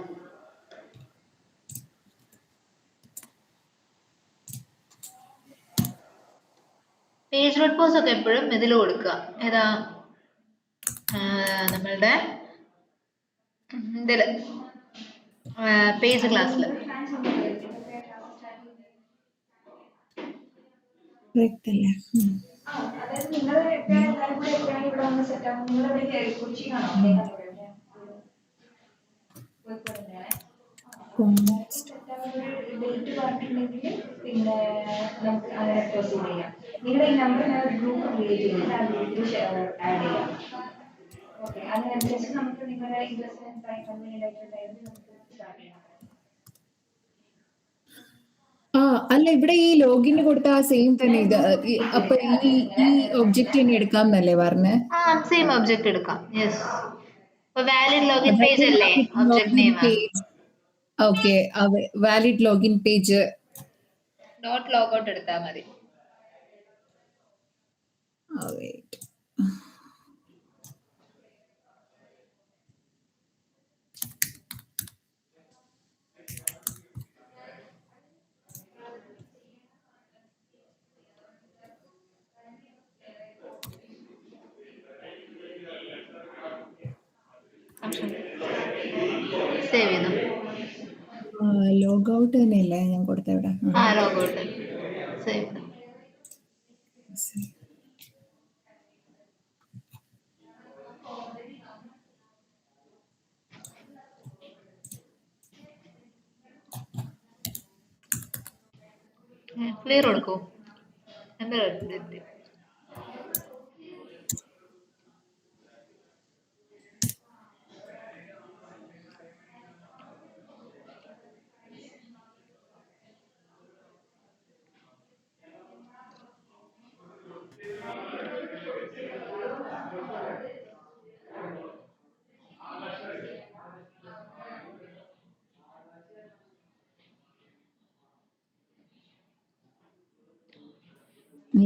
S2: പേജ് ഡോട്ട് പോസ്റ്റ് ഒക്കെ എപ്പോഴും ഇതിൽ കൊടുക്കുക. ഏതാ നമ്മളുടെ ഇതില് പേജ് ക്ലാസ്സിൽ.
S5: പിന്നെ നമുക്ക് അങ്ങനെ പ്രൊസീഡ് ചെയ്യാം. നിങ്ങളുടെ ഈ നമ്പർ ഞാൻ ഒരു ഗ്രൂപ്പ് ക്രിയേറ്റ് ചെയ്യുന്നുണ്ട്, ആ ഗ്രൂപ്പിൽ ആഡ് ചെയ്യാം. ഓക്കെ, അതിനനുസരിച്ച് നമുക്ക് നിങ്ങളുടെ ഇൻവെസ്റ്റ്മെന്റ് കൺവീനിയന്റ് ആയിട്ടുള്ള ടൈമിൽ നമുക്ക് സ്റ്റാർട്ട് ചെയ്യാം.
S3: അല്ല, ഇവിടെ ഈ ലോഗിന് കൊടുത്ത ആ സെയിം തന്നെ ഇത് അപ്പൊ ഈ ഒബ്ജക്റ്റ് തന്നെ എടുക്കാമെന്നല്ലേ പറഞ്ഞേ?
S2: സെയിം ഒബ്ജക്റ്റ് എടുക്കാം. യെസ്, വാലിഡ് ലോഗിൻ പേജ് അല്ലേ object name.
S3: Okay, valid login page
S2: not logout എടുത്താൽ മതി. സേവ് ചെയ്തു.
S3: ലോഗൗട്ട് തന്നെയല്ലേ ഞാൻ കൊടുത്ത ഇവിടെ?
S2: Logout save. ക്ലിയർ കൊടുക്കൂ. എന്താ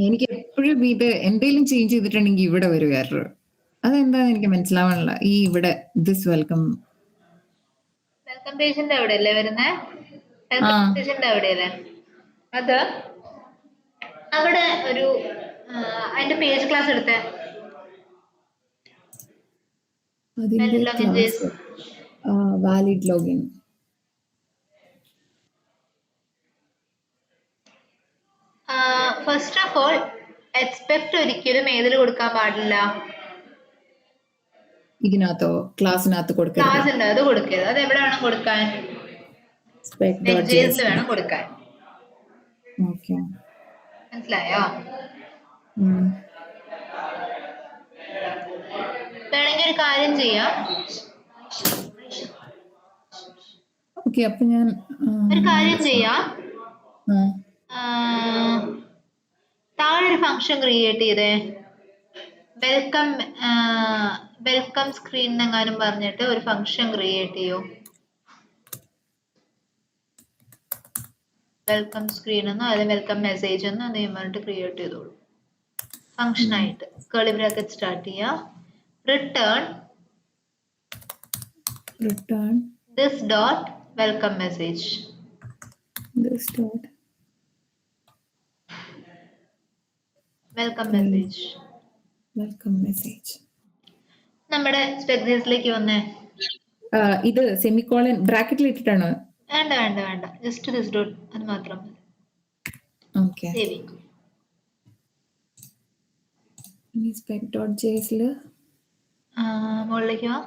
S3: എനിക്ക് എപ്പോഴും ഇത് എന്തെങ്കിലും ചേഞ്ച് ചെയ്തിട്ടുണ്ടെങ്കിൽ ഇവിടെ വരും എറർ. അതെന്താന്ന് എനിക്ക് മനസ്സിലാവാനില്ല. ഈ ഇവിടെ ദിസ് വെൽക്കം
S2: പേജിന്റെ അവിടെ അല്ലേ വരുന്നേ? പേജിന്റെ അവിടെയല്ലേ അത്? അവിടെ ഒരു അതിന്റെ പേജ് ക്ലാസ് എടുത്തേ.
S3: അതിന്റെ
S2: Valid login JS.
S3: Class valid login.
S2: First of all expect ഒരിക്കലും ഏതിൽ കൊടുക്കാൻ പാടില്ല,
S3: ഇതിനകത്തോ ക്ലാസ്സിനകത്ത് കൊടുക്കരുത്.
S2: ക്ലാസ് ഉണ്ട് അത് കൊടുക്കരുത്. അത് എവിടെ വേണം കൊടുക്കാൻ?
S3: spec.js
S2: വേണം കൊടുക്കാൻ.
S3: ഓക്കെ.
S2: മനസ്സിലായോ? വേണമെങ്കിൽ ഒരു കാര്യം ചെയ്യാം,
S3: ഓക്കെ. അപ്പൊ ഞാൻ
S2: ഒരു കാര്യം ചെയ്യാം,
S3: ആ,
S2: താഴെ ഒരു ഫംഗ്ഷൻ ക്രിയേറ്റ് ചെയ്തേ, വെൽക്കം സ്ക്രീൻ എന്നെങ്ങാനും പറഞ്ഞിട്ട് ഒരു ഫംഗ്ഷൻ ക്രിയേറ്റ് ചെയ്യൂ. വെൽക്കം സ്ക്രീൻ എന്നോ അല്ലെ വെൽക്കം മെസ്സേജ് എന്നോ എന്തെങ്കിലും പറഞ്ഞിട്ട് ക്രിയേറ്റ് ചെയ്തോളൂ. ഫംഗ്ഷൻ ആയിട്ട് കേർലി ബ്രാക്കറ്റ് സ്റ്റാർട്ട് ചെയ്യാം. Return this dot welcome message. Welcome message. നമ്മുടെ സ്പെക്ടേഴ്സിലേക്ക് വന്നേ.
S3: ഇത് സെമിക്കോളൻ ബ്രാക്കറ്റിൽ ഇട്ടിട്ടാണ്?
S2: വേണ്ട വേണ്ട വേണ്ട, ജസ്റ്റ് ദിസ് ഡോട്ട് അത് മാത്രം മതി.
S3: ഓക്കെ.
S2: സേവ്
S3: spec.jsൽ
S2: മുകളിലേക്ക് വാ.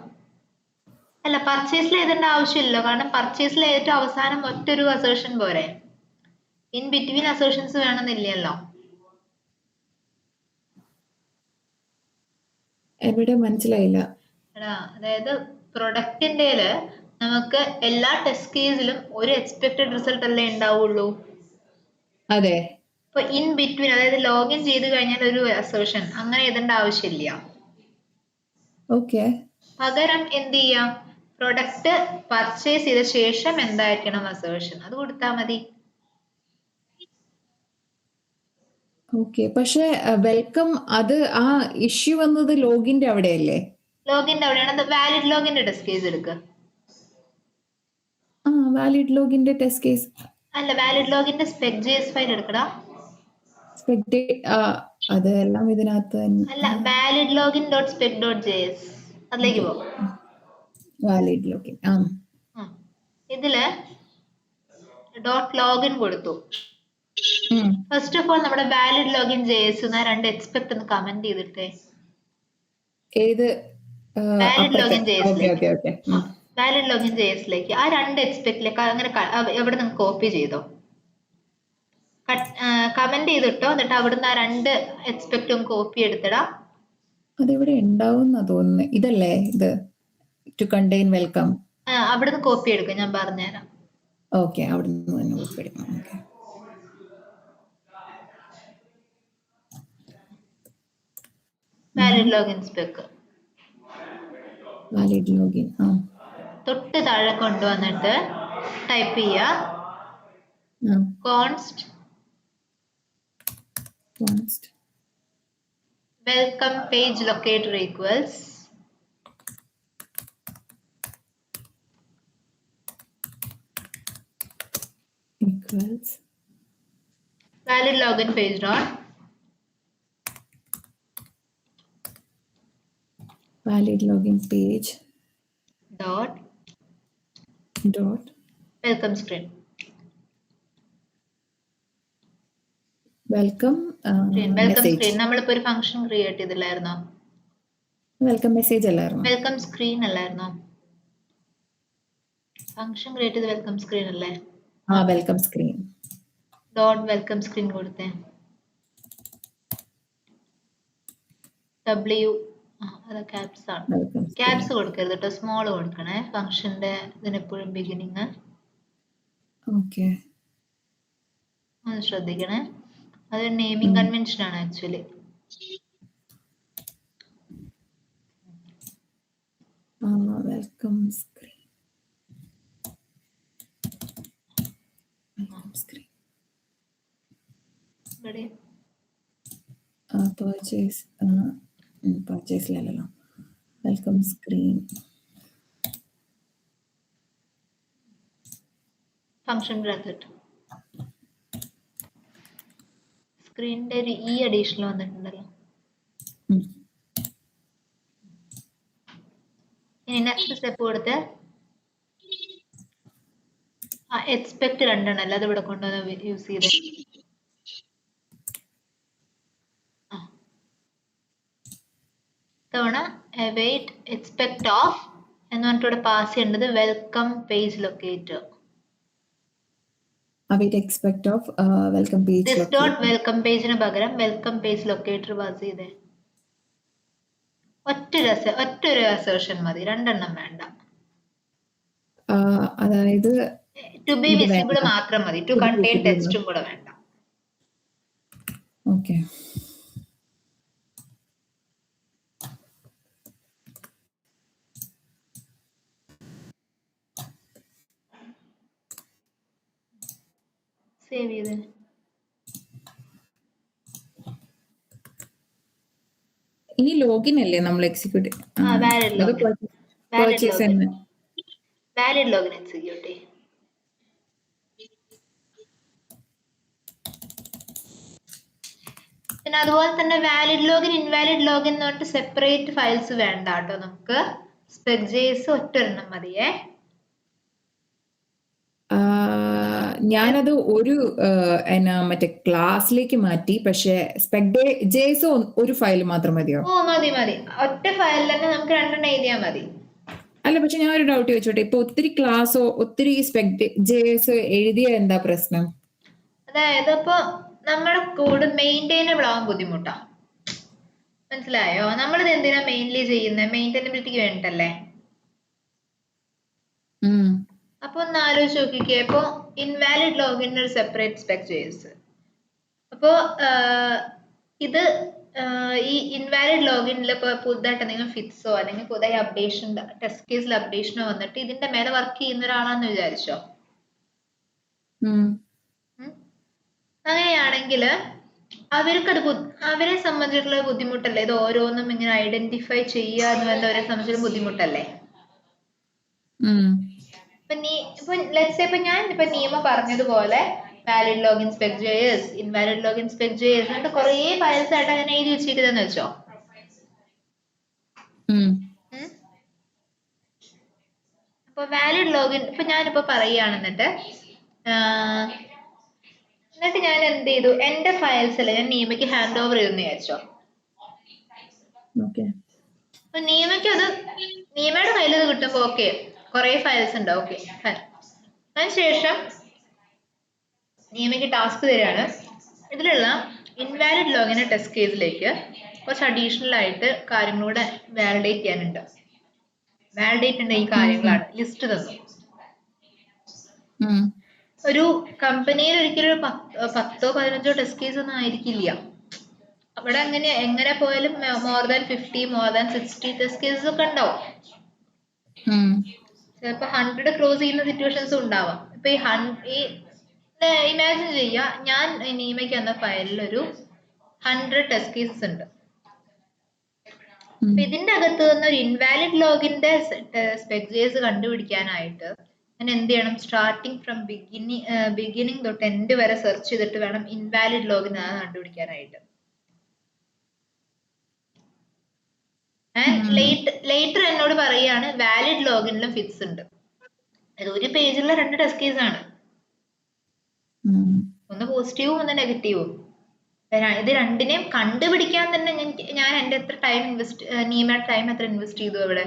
S2: അല്ല, പർച്ചേസിൽ എഴുതേണ്ട ആവശ്യമില്ല, കാരണം പർച്ചേസിൽ ഏറ്റവും അവസാനം ഒറ്റൊരു അസേർഷൻ പോരെ, ഇൻ ബിറ്റ്വീൻ അസേർഷൻസ് വേണമെന്നില്ലല്ലോ.
S3: എവിടെ മനസ്സിലായില്ല.
S2: അതായത് പ്രൊഡക്റ്റിന്റെ നമുക്ക് എല്ലാ ടെസ്റ്റ് കേസിലും ഒരു എക്സ്പെക്ടഡ് റിസൾട്ട് അല്ലേ ഉണ്ടാവുള്ളൂ.
S3: അതെ.
S2: ഇപ്പൊ ഇൻ ബിറ്റ്വീൻ, അതായത് ലോഗിൻ ചെയ്ത് കഴിഞ്ഞാൽ ഒരു അസേർഷൻ അങ്ങനെ എഴുതേണ്ട ആവശ്യമില്ല.
S3: ഓക്കെ.
S2: പകരം എന്ത് ചെയ്യാം, പ്രൊഡക്റ്റ് പർച്ചേസ് ചെയ്ത ശേഷം എന്തായിരിക്കണം അസേർഷൻ, അത് കൊടുത്താൽ മതി.
S3: ഓക്കെ. പക്ഷെ വെൽക്കം അത് ആ ഇഷ്യൂ വന്നത് ലോഗിന്റെ അവിടെയല്ലേ?
S2: ലോഗിന്റെ അവിടെയാണ്. വാലിഡ് ലോഗിന്റെ ടെസ്റ്റ് കേസ് എടുക്കുക.
S3: വാലിഡ് ലോഗിന്റെ ടെസ്റ്റ് കേസ്
S2: അല്ല, വാലിഡ് ലോഗിന്റെ spec.js ഫയൽ എടുക്കടാ.
S3: അതെല്ലാം ഇതിനകത്ത്
S2: അല്ല, വാലിഡ് ലോഗിൻ ഡോട്ട് spec.js അതിലേക്ക് പോകും.
S3: Valid login.
S2: ഇതില് ഡോട്ട് ലോഗിൻ കൊടുത്തു. ഫസ്റ്റ് ഓഫ് ഓൾ നമ്മുടെ വാലിഡ് ലോഗിൻ JS രണ്ട് എക്സ്പെക്ട് ഒന്ന് കമന്റ് ചെയ്തിട്ടേ.
S3: ഏത്?
S2: വാലിഡ് ലോഗിൻ JSലേക്ക്,
S3: ഓക്കെ.
S2: വാലിഡ് ലോഗിൻ JSലേക്ക് ആ രണ്ട് എക്സ്പെക്ടിലേക്ക് അങ്ങനെ എവിടെ നിന്ന് കോപ്പി ചെയ്തോ, കമന്റ് ചെയ്തിട്ടോ, എന്നിട്ട് അവിടുന്ന് ആ രണ്ട് എക്സ്പെക്റ്റും കോപ്പി എടുത്തിടാ.
S3: അതിവിടെ ഉണ്ടാവുന്ന തോന്നുന്നു. ഇതല്ലേ ഇത്, ടു കണ്ടെയ്ൻ വെൽക്കം.
S2: അവിടുന്ന് കോപ്പി എടുക്കാം, ഞാൻ പറഞ്ഞുതരാം.
S3: ഓക്കെ, അവിടുന്ന് തന്നെ കോപ്പി എടുക്കാം. Okay.
S2: Valid login spec
S3: valid login
S2: തൊട്ട് താഴെ കൊണ്ടുവന്നിട്ട് ടൈപ്പ് ചെയ്യുക const welcome page locator equals valid login page dot
S3: valid login page
S2: dot welcome screen
S3: welcome
S2: screen നമ്മളിപ്പോ ഒരു ഫംഗ്ഷൻ ക്രിയേറ്റ് ചെയ്തില്ലായിരുന്നോ?
S3: വെൽക്കം മെസ്സേജ് അല്ലായിരുന്നോ?
S2: വെൽക്കം സ്ക്രീൻ അല്ലായിരുന്നോ? Function create ചെയ്ത് welcome screen അല്ലേ?
S3: Welcome screen
S2: dot welcome screen കൊടുത്തേ. W അത് caps ആണ്. Caps കൊടുക്കരുത് കേട്ടോ, സ്മോൾ കൊടുക്കണേ. ഫംഗ്ഷന്റെ ഇതിനെപ്പോഴും ബിഗിനിങ്
S3: ഓക്കെ
S2: ഒന്ന് ശ്രദ്ധിക്കണേ. അതൊരു നെയിമിംഗ് കൺവെൻഷൻ ആണ് ആക്ച്വലി.
S3: വെൽക്കം സ്ക്രീൻ പർച്ചേസിലല്ലോ. വെൽക്കം സ്ക്രീൻ
S2: ഫംഗ്ഷൻ ബ്രാക്കറ്റ് സ്ക്രീനിന്റെ ഒരു ഈ അഡീഷണൽ വന്നിട്ടുണ്ടല്ലോ. ഇനി നെക്സ്റ്റ് സ്റ്റെപ്പ് കൊടുത്ത് എക്സ്പെക്ട് രണ്ടെണ്ണല്ല അത് ഇവിടെ കൊണ്ടുവന്ന് യൂസ് ചെയ്ത് തവണ അവൈറ്റ് എക്സ്പെക്ട് ഓഫ് എന്ന് പറഞ്ഞിട്ട് ഇവിടെ പാസ് ചെയ്യേണ്ടത് welcome page locator.
S3: await expect of welcome page
S2: this
S3: locator.
S2: Dot welcome പേജിന് പകരം വെൽക്കം പേജ് ലൊക്കേറ്റർ പാസ് ചെയ്തേ. ഒറ്റൊരു അസേർഷൻ മതി, രണ്ടെണ്ണം വേണ്ട.
S3: അതായത്
S2: ടു ബി
S3: ഇത്
S2: വിസിബിൾ
S3: വേണ്ട.
S2: മാത്രം മതി, to
S3: To be
S2: contain
S3: visible.
S2: ടെക്സ്റ്റും കൂടെ വേണ്ട.
S3: ഓക്കെ.
S2: സേവ് ചെയ്ത്
S3: ഇനി ലോഗിൻ അല്ലേ നമ്മൾ execute
S2: valid login valid login execute ചെയ്യും. പിന്നെ അതുപോലെ തന്നെ വാലിഡ് ലോഗിൻ ഇൻവാലിഡ് ലോഗിൻ എന്ന് പറഞ്ഞിട്ട് സെപ്പറേറ്റ് ഫയൽസ് വേണ്ട കേട്ടോ. നമുക്ക് സ്പെക്ജേസ് ഒറ്റൊരെണ്ണം മതിയേ.
S3: ഞാനത് ഒരു മറ്റേ ക്ലാസ്സിലേക്ക് മാറ്റി. പക്ഷെ സ്പെക്ജേസ് ഒരു ഫയൽ മാത്രം മതിയോ?
S2: ഓ മതി മതി, ഒറ്റ ഫയലിൽ തന്നെ നമുക്ക് രണ്ടെണ്ണം എഴുതിയാൽ മതി.
S3: അല്ല, പക്ഷെ ഞാൻ ഒരു ഡൗട്ട് ചോദിച്ചോട്ടെ, ഇപ്പൊ ഒത്തിരി ക്ലാസ്സോ ഒത്തിരി സ്പെക്ജേസ് എഴുതിയ എന്താ പ്രശ്നം?
S2: അതായത് ഇപ്പൊ നമ്മുടെ കോഡ് മെയിൻറ്റൈനബിൾ ആവാൻ ബുദ്ധിമുട്ടാ, മനസ്സിലായോ? നമ്മളിത് എന്തിനാ മെയിൻലി ചെയ്യുന്നത്? മെയിൻറ്റൈനബിലിറ്റിക്ക് വേണ്ടിട്ടല്ലേ. അപ്പൊ ഒന്ന് ആലോചിച്ച് നോക്കിക്കേ. ഇപ്പൊ ഇൻവാലിഡ് ലോഗിന് ഒരു സെപ്പറേറ്റ് സ്പെക്ജേസ്. അപ്പോ ഇത് ഈ ഇൻവാലിഡ് ലോഗിനിൽ ഇപ്പൊ പുതുതായിട്ട് എന്തെങ്കിലും ഫിക്സോ അല്ലെങ്കിൽ പുതിയ അപ്ഡേഷൻ ടെസ്റ്റ് കേസിൽ അപ്ഡേഷനോ വന്നിട്ട് ഇതിന്റെ മേലെ വർക്ക് ചെയ്യുന്ന ഒരാളാന്ന് വിചാരിച്ചോ. അങ്ങനെയാണെങ്കിൽ അവർക്കത് അവരെ സംബന്ധിച്ചിട്ടുള്ള ബുദ്ധിമുട്ടല്ലേ ഇത് ഓരോന്നും ഇങ്ങനെ ഐഡന്റിഫൈ ചെയ്യുക എന്ന് പറയുന്നത് അവരെ സംബന്ധിച്ചിട്ടുള്ള ബുദ്ധിമുട്ടല്ലേ. ഇപ്പൊ ലെറ്റ്സ് സേ ഇപ്പൊ ഞാൻ ഇപ്പൊ നിയമ പറഞ്ഞതുപോലെ വാലിഡ് ലോഗിൻ സ്പെക്ജേസ് ഇൻവാലിഡ് ലോഗിൻ സ്പെക്ജേസ് എന്നിട്ട് കുറേ ഫയൽസ് ആയിട്ട് അങ്ങനെ എഴുതി വെച്ചിരിക്കുന്നതെന്ന് വെച്ചോ. അപ്പൊ വാലിഡ് ലോഗിൻ ഇപ്പൊ ഞാനിപ്പോ പറയുകയാണ് എന്നിട്ട് ഞാൻ എന്ത് ചെയ്തു, എന്റെ ഫയൽസ് അല്ലേ ഞാൻ നിയമയ്ക്ക് ഹാൻഡ് ഓവർ ചെയ്തെന്ന് വിചാരിച്ചോ. അപ്പൊ നിയമയ്ക്ക് അത് നിയമയുടെ കയ്യിൽ ഇത് കിട്ടുമ്പോ ഓക്കെ കുറെ ഫയൽസ് ഉണ്ട്, ഓക്കെ. അതിനുശേഷം നിയമയ്ക്ക് ടാസ്ക് തരികയാണ്, ഇതിലുള്ള ഇൻവാലിഡ് ലോഗിന്റെ ടെസ്റ്റ് കേസിലേക്ക് കുറച്ച് അഡീഷണൽ ആയിട്ട് കാര്യങ്ങളൂടെ വാലിഡേറ്റ് ചെയ്യാനുണ്ട്. വാലിഡേറ്റ് ഉണ്ട് ഈ കാര്യങ്ങളാണ് ലിസ്റ്റ് തന്നു. ഒരു കമ്പനിയിൽ ഒരിക്കലും 10-15 ടെസ്റ്റ് കേസ് ഒന്നും ആയിരിക്കില്ല. അവിടെ എങ്ങനെ പോയാലും more than 50 more than 60 test cases ഒക്കെ ഉണ്ടാവും. ചിലപ്പോ 100 ക്ലോസ് ചെയ്യുന്ന സിറ്റുവേഷൻസും ഉണ്ടാവാം. ഇപ്പൊ ഈ ഇമാജിൻ ചെയ്യാ, ഞാൻ നിയമയ്ക്ക് എന്ന ഫയലിൽ ഒരു 100 ടെസ്റ്റ് കേസസ് ഉണ്ട്. അപ്പൊ ഇതിന്റെ അകത്ത് നിന്ന് ഒരു ഇൻവാലിഡ് ലോഗിന്റെ സ്പെക്ജേസ് കണ്ടുപിടിക്കാനായിട്ട് ഞാൻ എന്ത് ചെയ്യണം, സ്റ്റാർട്ടിങ് ഫ്രം ബിഗിനിങ് തൊട്ട് എൻഡ് വരെ സെർച്ച് ചെയ്തിട്ട് വേണം ഇൻവാലിഡ് ലോഗിൻ കണ്ടുപിടിക്കാനായിട്ട്. ലേറ്റർ എന്നോട് പറയാണ് വാലിഡ് ലോഗിനിലും ഫിക്സ് ഉണ്ട്. അത് ഒരു പേജിലുള്ള 2 ടെസ്റ്റ് കേസ് ആണ്, ഒന്ന് പോസിറ്റീവും ഒന്ന് നെഗറ്റീവും. ഇത് രണ്ടിനെയും കണ്ടുപിടിക്കാൻ തന്നെ ഞാൻ എന്റെ എത്ര ടൈം നിയമയുടെ ടൈം എത്ര ഇൻവെസ്റ്റ് ചെയ്തു അവിടെ,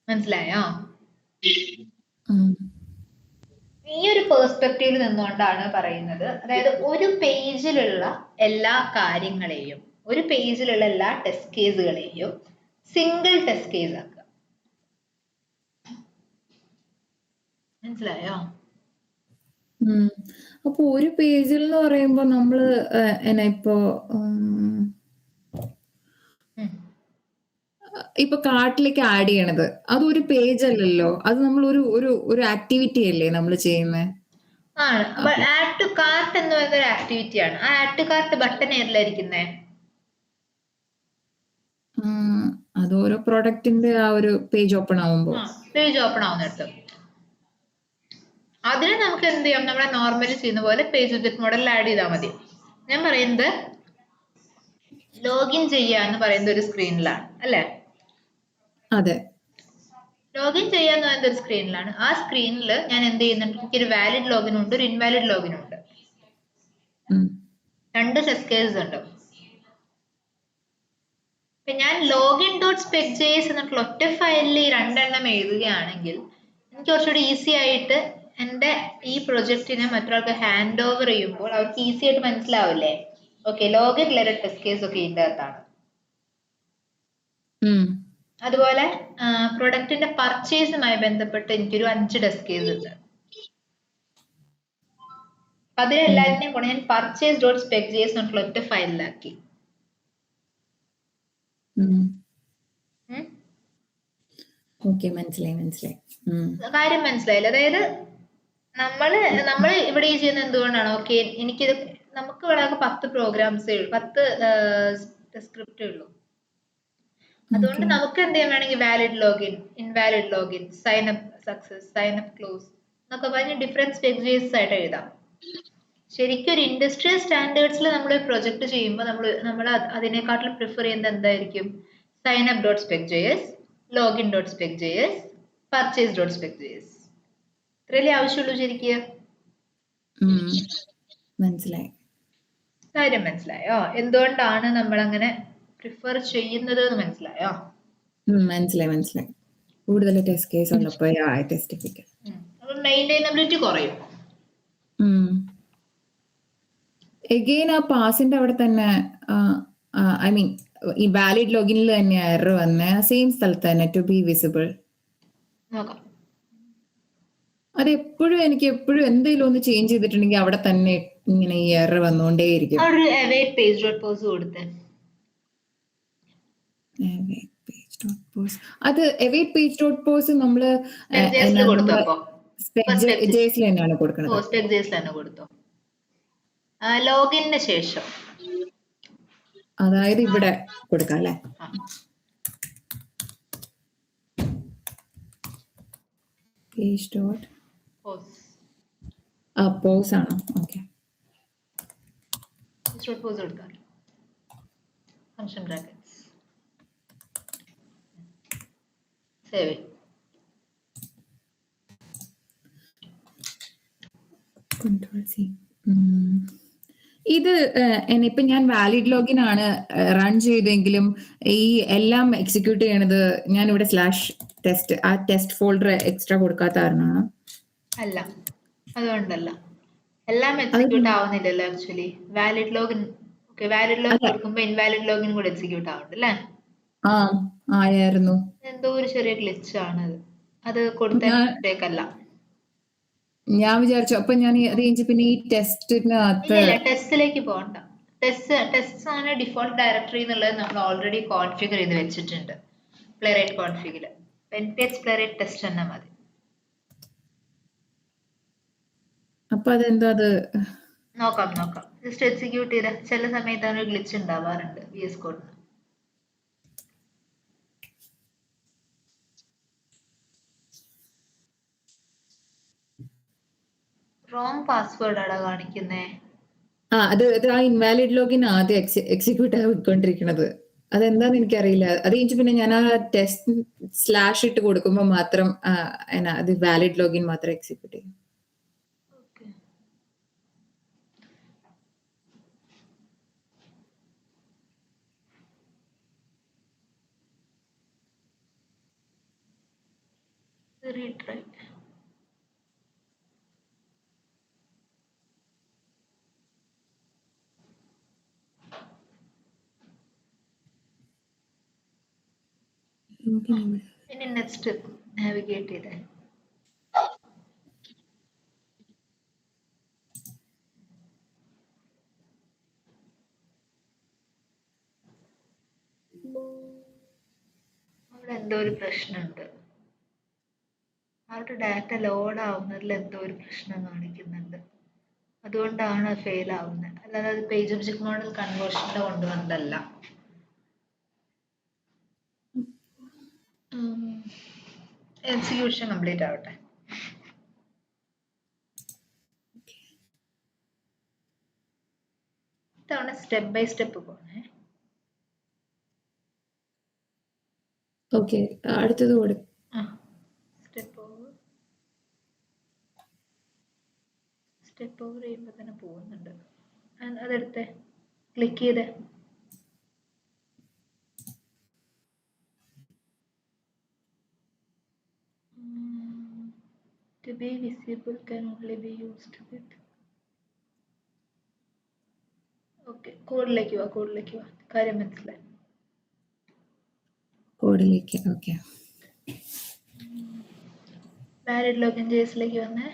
S2: മനസ്സിലായോ? ഈ ഒരു പെർസ്പെക്റ്റീവിൽ നിന്നുകൊണ്ടാണ് പറയുന്നത്. അതായത് ഒരു പേജിലുള്ള എല്ലാ കാര്യങ്ങളെയും ഒരു പേജിലുള്ള എല്ലാ ടെസ്റ്റ് കേസുകളെയും സിംഗിൾ ടെസ്റ്റ് കേസ് ആക്കുക, മനസ്സിലായോ?
S3: അപ്പൊ ഒരു പേജിൽ എന്ന് പറയുമ്പോ നമ്മള് ഇപ്പൊ കാർട്ടിലേക്ക് ആഡ് ചെയ്യണത് അത് ഒരു പേജ് അല്ലല്ലോ, അത് നമ്മൾ ഒരു ആക്ടിവിറ്റി അല്ലേ നമ്മൾ ചെയ്യുന്നത്.
S2: ആഡ് ടു കാർട്ട് എന്ന് പറയുന്ന ഒരു ആക്ടിവിറ്റി ആണ്. ആ ആഡ് ടു കാർട്ട് ബട്ടൺ ഏതിലായിരിക്കുന്നേ?
S3: അത് ഓരോ പ്രൊഡക്റ്റിന്റെ ആ ഒരു പേജ് ഓപ്പൺ
S2: ആവുന്നിടത്ത് അതിന് നമുക്ക് എന്ത് ചെയ്യാം, നമ്മളെ നോർമലി ചെയ്യുന്ന പോലെ പേജ് ഒബ്ജക്ട് മോഡൽ ആഡ് ചെയ്താൽ മതി. ഞാൻ പറയുന്നത് ലോഗിൻ ചെയ്യുക എന്ന് പറയുന്ന ഒരു സ്ക്രീനിലാണ് അല്ലേ?
S3: അതെ.
S2: ലോഗിൻ ചെയ്യുക എന്ന് പറയുന്ന ഒരു സ്ക്രീനിലാണ്. ആ സ്ക്രീനിൽ ഞാൻ എന്ത് ചെയ്യുന്നുണ്ട്? എനിക്കൊരു വാലിഡ് ലോഗിൻ ഉണ്ട്, ഒരു ഇൻവാലിഡ് ലോഗിൻ ഉണ്ട്. രണ്ട് ടെസ്റ്റ് കേസസ് ഉണ്ട്. ഇപ്പൊ ഞാൻ ലോഗിൻ ഡോട്ട് സ്പെക് ജെഎസ് എന്നിട്ടുള്ള ഒറ്റ ഫയലിൽ ഈ രണ്ടെണ്ണം എഴുതുകയാണെങ്കിൽ എനിക്ക് കുറച്ചുകൂടി ഈസി ആയിട്ട് എൻ്റെ ഈ പ്രൊജക്റ്റിനെ മറ്റൊരാൾക്ക് ഹാൻഡ് ഓവർ ചെയ്യുമ്പോൾ അവർക്ക് ഈസി ആയിട്ട് മനസ്സിലാവില്ലേ? Okay, login related test case ഒക്കെ ഇതിൻ്റെ അകത്താണ്. അതുപോലെ പ്രൊഡക്റ്റിന്റെ പർച്ചേസുമായി ബന്ധപ്പെട്ട് എനിക്കൊരു 5 ടെസ്റ്റ് കേസ് ഉണ്ട്. അപ്പൊ അതിലെല്ലാത്തിനെയും കൂടെ ഞാൻ പർച്ചേസ് ഡോട്ട് സ്പെക് ജെഎസ് എന്നിട്ടുള്ള ഒറ്റ ഫയലിലാക്കി. കാര്യം മനസ്സിലായില്ല? അതായത് നമ്മള് ഇവിടെ ഈ ചെയ്യുന്ന എന്തുകൊണ്ടാണ്? ഓക്കെ, എനിക്കിത് നമുക്ക് ഇവിടെ 10 പ്രോഗ്രാംസേ ഉള്ളൂ, 10 സ്ക്രിപ്റ്റേ ഉള്ളൂ. അതുകൊണ്ട് നമുക്ക് എന്ത് ചെയ്യാൻ വേണമെങ്കിൽ valid login, invalid login, sign up success, sign up close എന്നൊക്കെ പറഞ്ഞ് ഡിഫറെന്റ് സ്പെക് ജെഎസ് ആയിട്ട് എഴുതാം. ശരിക്കും ഒരു ഇൻഡസ്ട്രിയൽ സ്റ്റാൻഡേർഡ്സിൽ നമ്മൾ പ്രൊജക്ട് ചെയ്യുമ്പോൾ നമ്മൾ അതിനെക്കാട്ടിലും പ്രിഫർ ചെയ്യുന്നത് എന്തായിരിക്കും? Sign up dot spec JS, login dot spec JS, purchase dot spec JS. ഇത്രയല്ലേ ആവശ്യമുള്ളൂ ശരിക്കും?
S3: മനസ്സിലായി.
S2: കാര്യം മനസ്സിലായോ? എന്തുകൊണ്ടാണ് നമ്മൾ അങ്ങനെ പ്രിഫർ ചെയ്യുന്നത് എന്ന് മനസ്സിലായോ?
S3: മനസ്സിലായി. കൂടുതൽ ടെസ്റ്റ് കേസ് ഉള്ളപ്പോൾ ടെസ്റ്റിഫിക്കൽ
S2: മെയിൻറ്റൈനബിലിറ്റി കുറയും.
S3: എഗെയിൻ ആ പാസിന്റെ അവിടെ തന്നെ ഐ മീൻ ഈ വാലിഡ് ലോഗിനിൽ തന്നെ എറർ വന്നേ സെയിം സ്ഥലത്ത് തന്നെ ടു ബി വിസിബിൾ. അത് എനിക്ക് എപ്പോഴും എന്തെങ്കിലും ഒന്ന് ചേഞ്ച് ചെയ്തിട്ടുണ്ടെങ്കിൽ അവിടെ തന്നെ ഇങ്ങനെ ഈ എറർ വന്നുകൊണ്ടേയിരിക്കും. അത് await page dot pose നമ്മള് ജെഎസിൽ തന്നെയാണ് കൊടുക്കുന്നത്.
S2: ലോഗിന് ശേഷം
S3: അതായത് ഇവിടെ കൊടുക്കാം അല്ലേ? പേജ് ഡോട്ട് പോസ് ആണോ? ഓക്കെ,
S2: പോസ് കൊടുക്കാം. Function brackets save.
S3: Control C. ഇത് ഇപ്പൊ ഞാൻ വാലിഡ് ലോഗിൻ ആണ് റൺ ചെയ്തെങ്കിലും ഈ എല്ലാം എക്സിക്യൂട്ട് ചെയ്യണത് ഞാൻ ഇവിടെ /test ആ ടെസ്റ്റ് ഫോൾഡർ എക്സ്ട്രാ കൊടുക്കാത്ത കാരണമാണ്.
S2: അല്ല, അതുകൊണ്ടല്ല. എല്ലാം എക്സിക്യൂട്ട് ആവുന്നില്ലല്ലോ ആക്ച്വലി. വാലിഡ് ലോഗിൻ കൊടുക്കുമ്പോ ഇൻവാലിഡ് ലോഗിൻ കൂടെ എക്സിക്യൂട്ട് ആവുന്നുണ്ട് അല്ലേ?
S3: ആയിരുന്നു.
S2: എന്തോ ഒരു ചെറിയ ഗ്ലിച്ച് ആണ് അത് കൊടുത്തേക്കല്ല.
S3: ഞാൻ വിചാരിച്ചു അപ്പൊ ഞാൻ പിന്നെ ഈ
S2: ടെസ്റ്റിലേക്ക് പോകണ്ട. ടെസ്റ്റ് ആണ് ഡിഫോൾട്ട് ഡയറക്ടറി എന്നുള്ളത് നമ്മൾ ഓൾറെഡി കോൺഫിഗർ ചെയ്ത് വെച്ചിട്ടുണ്ട് പ്ലേറൈറ്റ് കോൺഫിഗില്. npx പ്ലേറൈറ്റ് ടെസ്റ്റ് തന്നെ മതി.
S3: അപ്പൊ അതെന്താ? അത്
S2: നോക്കാം. ജസ്റ്റ് എക്സിക്യൂട്ട് ചെയ്ത ചില സമയത്ത് അങ്ങനെ ഗ്ലിച്ച് ഉണ്ടാവാറുണ്ട് VS കോഡിന്. റോങ് പാസ്വേഡ് ആണ് കാണിക്കുന്നേ.
S3: അത് ആ ഇൻവാലിഡ് ലോഗിൻ ആദ്യം എക്സിക്യൂട്ട് ആയിക്കൊണ്ടിരിക്കുന്നത്. അതെന്താന്ന് എനിക്കറിയില്ല. അത് കഴിഞ്ഞ് പിന്നെ ഞാൻ ആ ടെസ്റ്റ് / ഇട്ട് കൊടുക്കുമ്പോ മാത്രം അത് വാലിഡ് ലോഗിൻ മാത്രം എക്സിക്യൂട്ട് ചെയ്യും.
S2: റീട്രൈ. ഇനി നെക്സ്റ്റ് നാവിഗേറ്റ് ചെയ്തേ. അവിടെ എന്തോ ഒരു പ്രശ്നമുണ്ട്. അവരുടെ ഡാറ്റ ലോഡ് ആവുന്നതിൽ എന്തോ ഒരു പ്രശ്നം കാണിക്കുന്നുണ്ട്. അതുകൊണ്ടാണ് ഫെയിൽ ആവുന്നത്. അല്ലാതെ അത് പേജ് ഒബ്ജക്ട് മോഡൽ കൺവേർഷന്റെ കൊണ്ടുവന്നതല്ല. എക്സിക്യൂഷൻ കംപ്ലീറ്റ് ആവട്ടെ. ഇത്തവണ സ്റ്റെപ്പ് ബൈ സ്റ്റെപ്പ് പോണേ.
S3: ഓക്കെ, അടുത്തത്
S2: സ്റ്റെപ്പ് ഓവർ ചെയ്യുമ്പോൾ തന്നെ പോകുന്നുണ്ട്. അതെടുത്തേ, ക്ലിക്ക് ചെയ്തേ. To be visible can only be used with. Okay, കോഡിലേക്ക് വാ. കാര്യം മനസ്സിലായി.
S3: കോഡിലേക്ക്. ഓക്കെ,
S2: വാലിഡ് ലോഗിൻ JS-ലേക്ക് വന്നേ.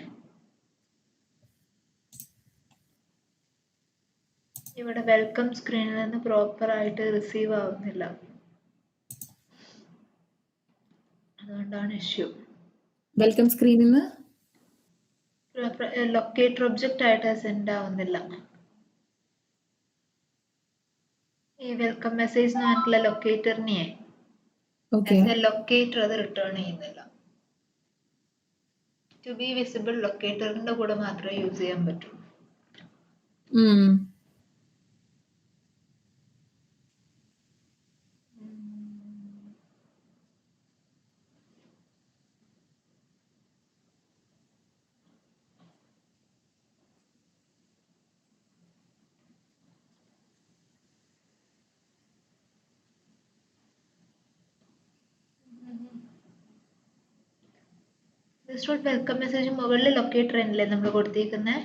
S2: ഇവിടെ വെൽക്കം സ്ക്രീനിൽ നിന്ന് പ്രോപ്പർ ആയിട്ട് റിസീവ് ആവുന്നില്ല, അതുകൊണ്ടാണ് ഇഷ്യൂ.
S3: വെൽക്കം സ്ക്രീനിൽ നിന്ന്
S2: ലൊക്കേറ്റർ ഒബ്ജക്റ്റ് ആയിട്ട് സെൻഡ് ആവുന്നില്ല. ഈ വെൽക്കം മെസ്സേജ് എന്ന് പറഞ്ഞിട്ടുള്ള ലൊക്കേറ്ററിനെ ലൊക്കേറ്റർ അത് റിട്ടേൺ ചെയ്യുന്നില്ല. ടു ബി വിസിബിൾ ലൊക്കേറ്ററിന്റെ കൂടെ മാത്രമേ യൂസ് ചെയ്യാൻ പറ്റൂ. വെൽക്കം മെസ്സേജ് മുകളിൽ ലൊക്കേറ്റർ അല്ലേ നമ്മൾ കൊടുത്തിരിക്കുന്നത്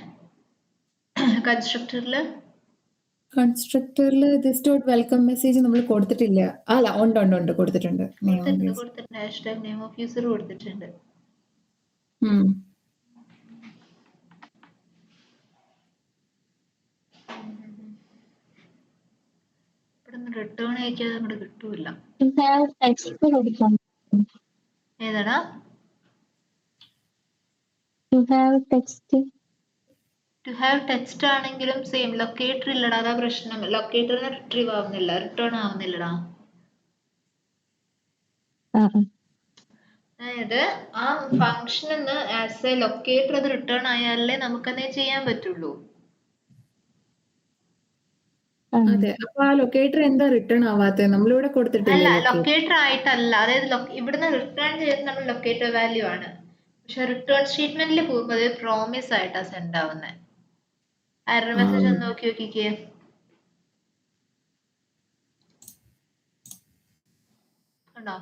S3: കൺസ്ട്രക്ടറിൽ ദിസ് ഡോട്ട് വെൽക്കം മെസ്സേജ് നമ്മൾ കൊടുത്തിട്ടില്ല. അല്ല, ഉണ്ട് കൊടുത്തിട്ടുണ്ട്.
S2: ഹാഷ്ടാഗ് നെയിം ഓഫ് യൂസർ കൊടുത്തിട്ടുണ്ട്. റിട്ടേൺ അയക്കാതെ അങ്ങോട്ട് കിട്ടൂല. ഏതാടാ? ടു ഹാവ് ടെക്സ്റ്റ് ആണെങ്കിലും സെയിം ലൊക്കേറ്റർ ഇല്ലടാ, അതാ പ്രശ്നം. ലൊക്കേറ്ററിന് റിട്രീവ് ആവുന്നില്ല, റിട്ടേൺ ആവുന്നില്ലടാ. അതായത് ആ ഫംഗ്ഷനിന്ന് ആസ് എ ലൊക്കേറ്റർ അത് റിട്ടേൺ ആയാലേ നമുക്കതേ ചെയ്യാൻ പറ്റുള്ളൂ.
S3: അതെ, അപ്പൊ ആ ലൊക്കേറ്റർ എന്താ റിട്ടേൺ ആവാത്തത്? നമ്മളിവിടെ കൊടുത്തിട്ടില്ല.
S2: ലൊക്കേറ്റർ ആയിട്ടല്ല, അതായത് ഇവിടുന്ന് റിട്ടേൺ ചെയ്യുന്നത് നമ്മൾ ലൊക്കേറ്റർ വാല്യൂ ആണ്. പക്ഷെ റിട്ടേൺ സ്റ്റേറ്റ്മെന്റിൽ പോകുമ്പോൾ അത് പ്രോമിസ് ആയിട്ടാ സെൻഡ് ആവുന്നത്. എറർ മെസ്സേജ് ഒന്ന് നോക്കിക്കേ. കണ്ടോ?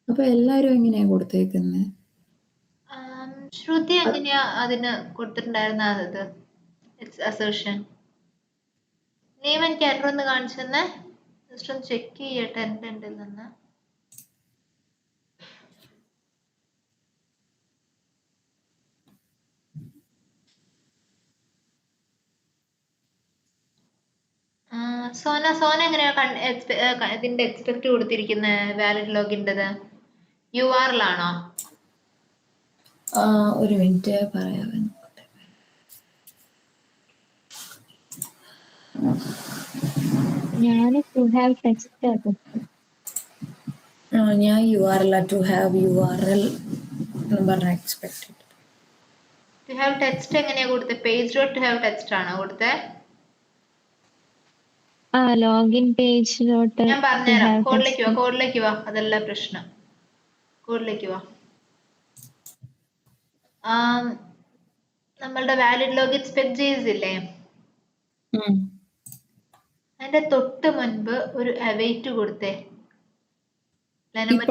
S3: അപ്പൊ എല്ലാരും എങ്ങനെയാ കൊടുത്തേക്കുന്നത്?
S2: ശ്രുതി എങ്ങനെയാ അതിന് കൊടുത്തിട്ടുണ്ടായിരുന്നത്? അസേർഷൻ നെയിം എനിക്ക് എറർ ഒന്ന് കാണിച്ചു തന്നെ, ജസ്റ്റ് ഒന്ന് ചെക്ക് ചെയ്യട്ടെ എൻ്റെ ഉണ്ടിൽ നിന്ന്. സോന എങ്ങനെയാ ഇതിന്റെ എക്സ്പെക്ട് കൊടുത്തിരിക്കുന്നത്? വാലിഡ് ലോഗിൻ്റെത് URL ആണോ?
S4: ഒരു മിനിറ്റ് പറയാം.
S1: ഞാൻ ടു ഹാവ് ടെക്സ്റ്റ്
S4: ഞാൻ URL ടു ഹാവ് URL എന്ന് പറഞ്ഞ എക്സ്പെക്ടഡ്.
S2: ടു ഹാവ് ടെക്സ്റ്റ് എങ്ങനെയാ കൊടുത്തത്? Page dot to have text ആണോ കൊടുത്തത്?
S1: Login page dot.
S2: ഞാൻ പറഞ്ഞുതരാം, കോഡിലേക്ക് വാ. അതല്ല പ്രശ്നം, കോഡിലേക്ക് വാ. നമ്മളുടെ വാലിഡ് ലോഗിൻ സ്പെക് JS ഇല്ലേ, അതിന്റെ തൊട്ട് മുൻപ് ഒരു അവൈറ്റ് കൊടുത്തേ. ലൈൻ നമ്പർ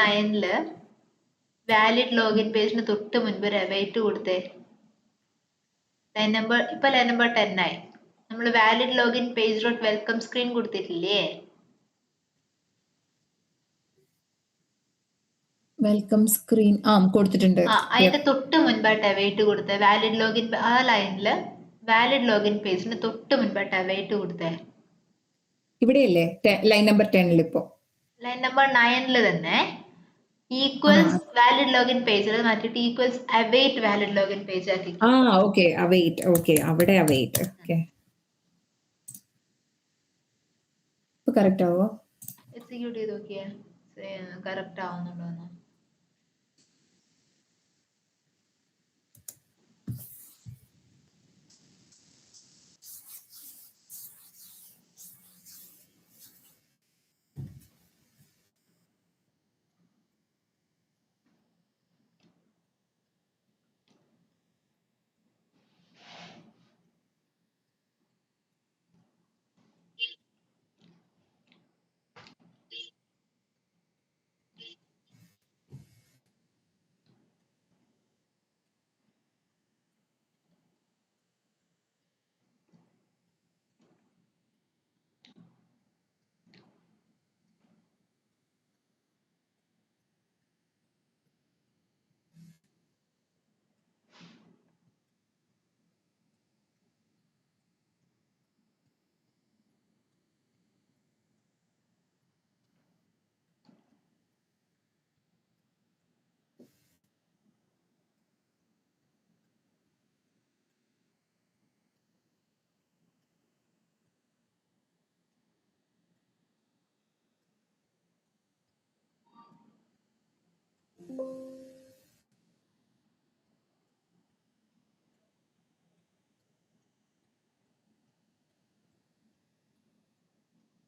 S2: 9 വാലിഡ് ലോഗിൻ പേജിന് തൊട്ട് മുൻപ് ഒരു അവൈറ്റ് കൊടുത്തേ. ലൈൻ നമ്പർ 10 ആയി. നമ്മൾ valid login page dot welcome screen കൊടുത്തിട്ടില്ലേ?
S3: വെൽക്കം സ്ക്രീൻ കൊടുത്തിട്ടുണ്ട്.
S2: അതിന്റെ തൊട്ട് മുൻപായിട്ട് അവൈറ്റ് കൊടുത്തേ. വാലിഡ് ലോഗിൻ ആ ലൈനില് വാലിഡ് ലോഗിൻ പേജിന് തൊട്ട് മുൻപായിട്ട് അവൈറ്റ് കൊടുത്തേ.
S3: ഇവിടെയല്ലേ ലൈൻ നമ്പർ 10 ഇപ്പോ
S2: ലൈൻ നമ്പർ 9 തന്നെ ഈക്വൽസ് വാലിഡ് ലോഗിൻ പേജ് മാറ്റിയിട്ട് equals await valid login page ആക്കി.
S3: Okay, await. ഓക്കെ, അവിടെ അവൈറ്റ്. ഓക്കെ, ഇപ്പൊ കറക്റ്റ് ആവോ?
S2: എക്സിക്യൂട്ട് ചെയ്ത് നോക്കിയേ കറക്റ്റ് ആവുന്നുണ്ടോന്ന്.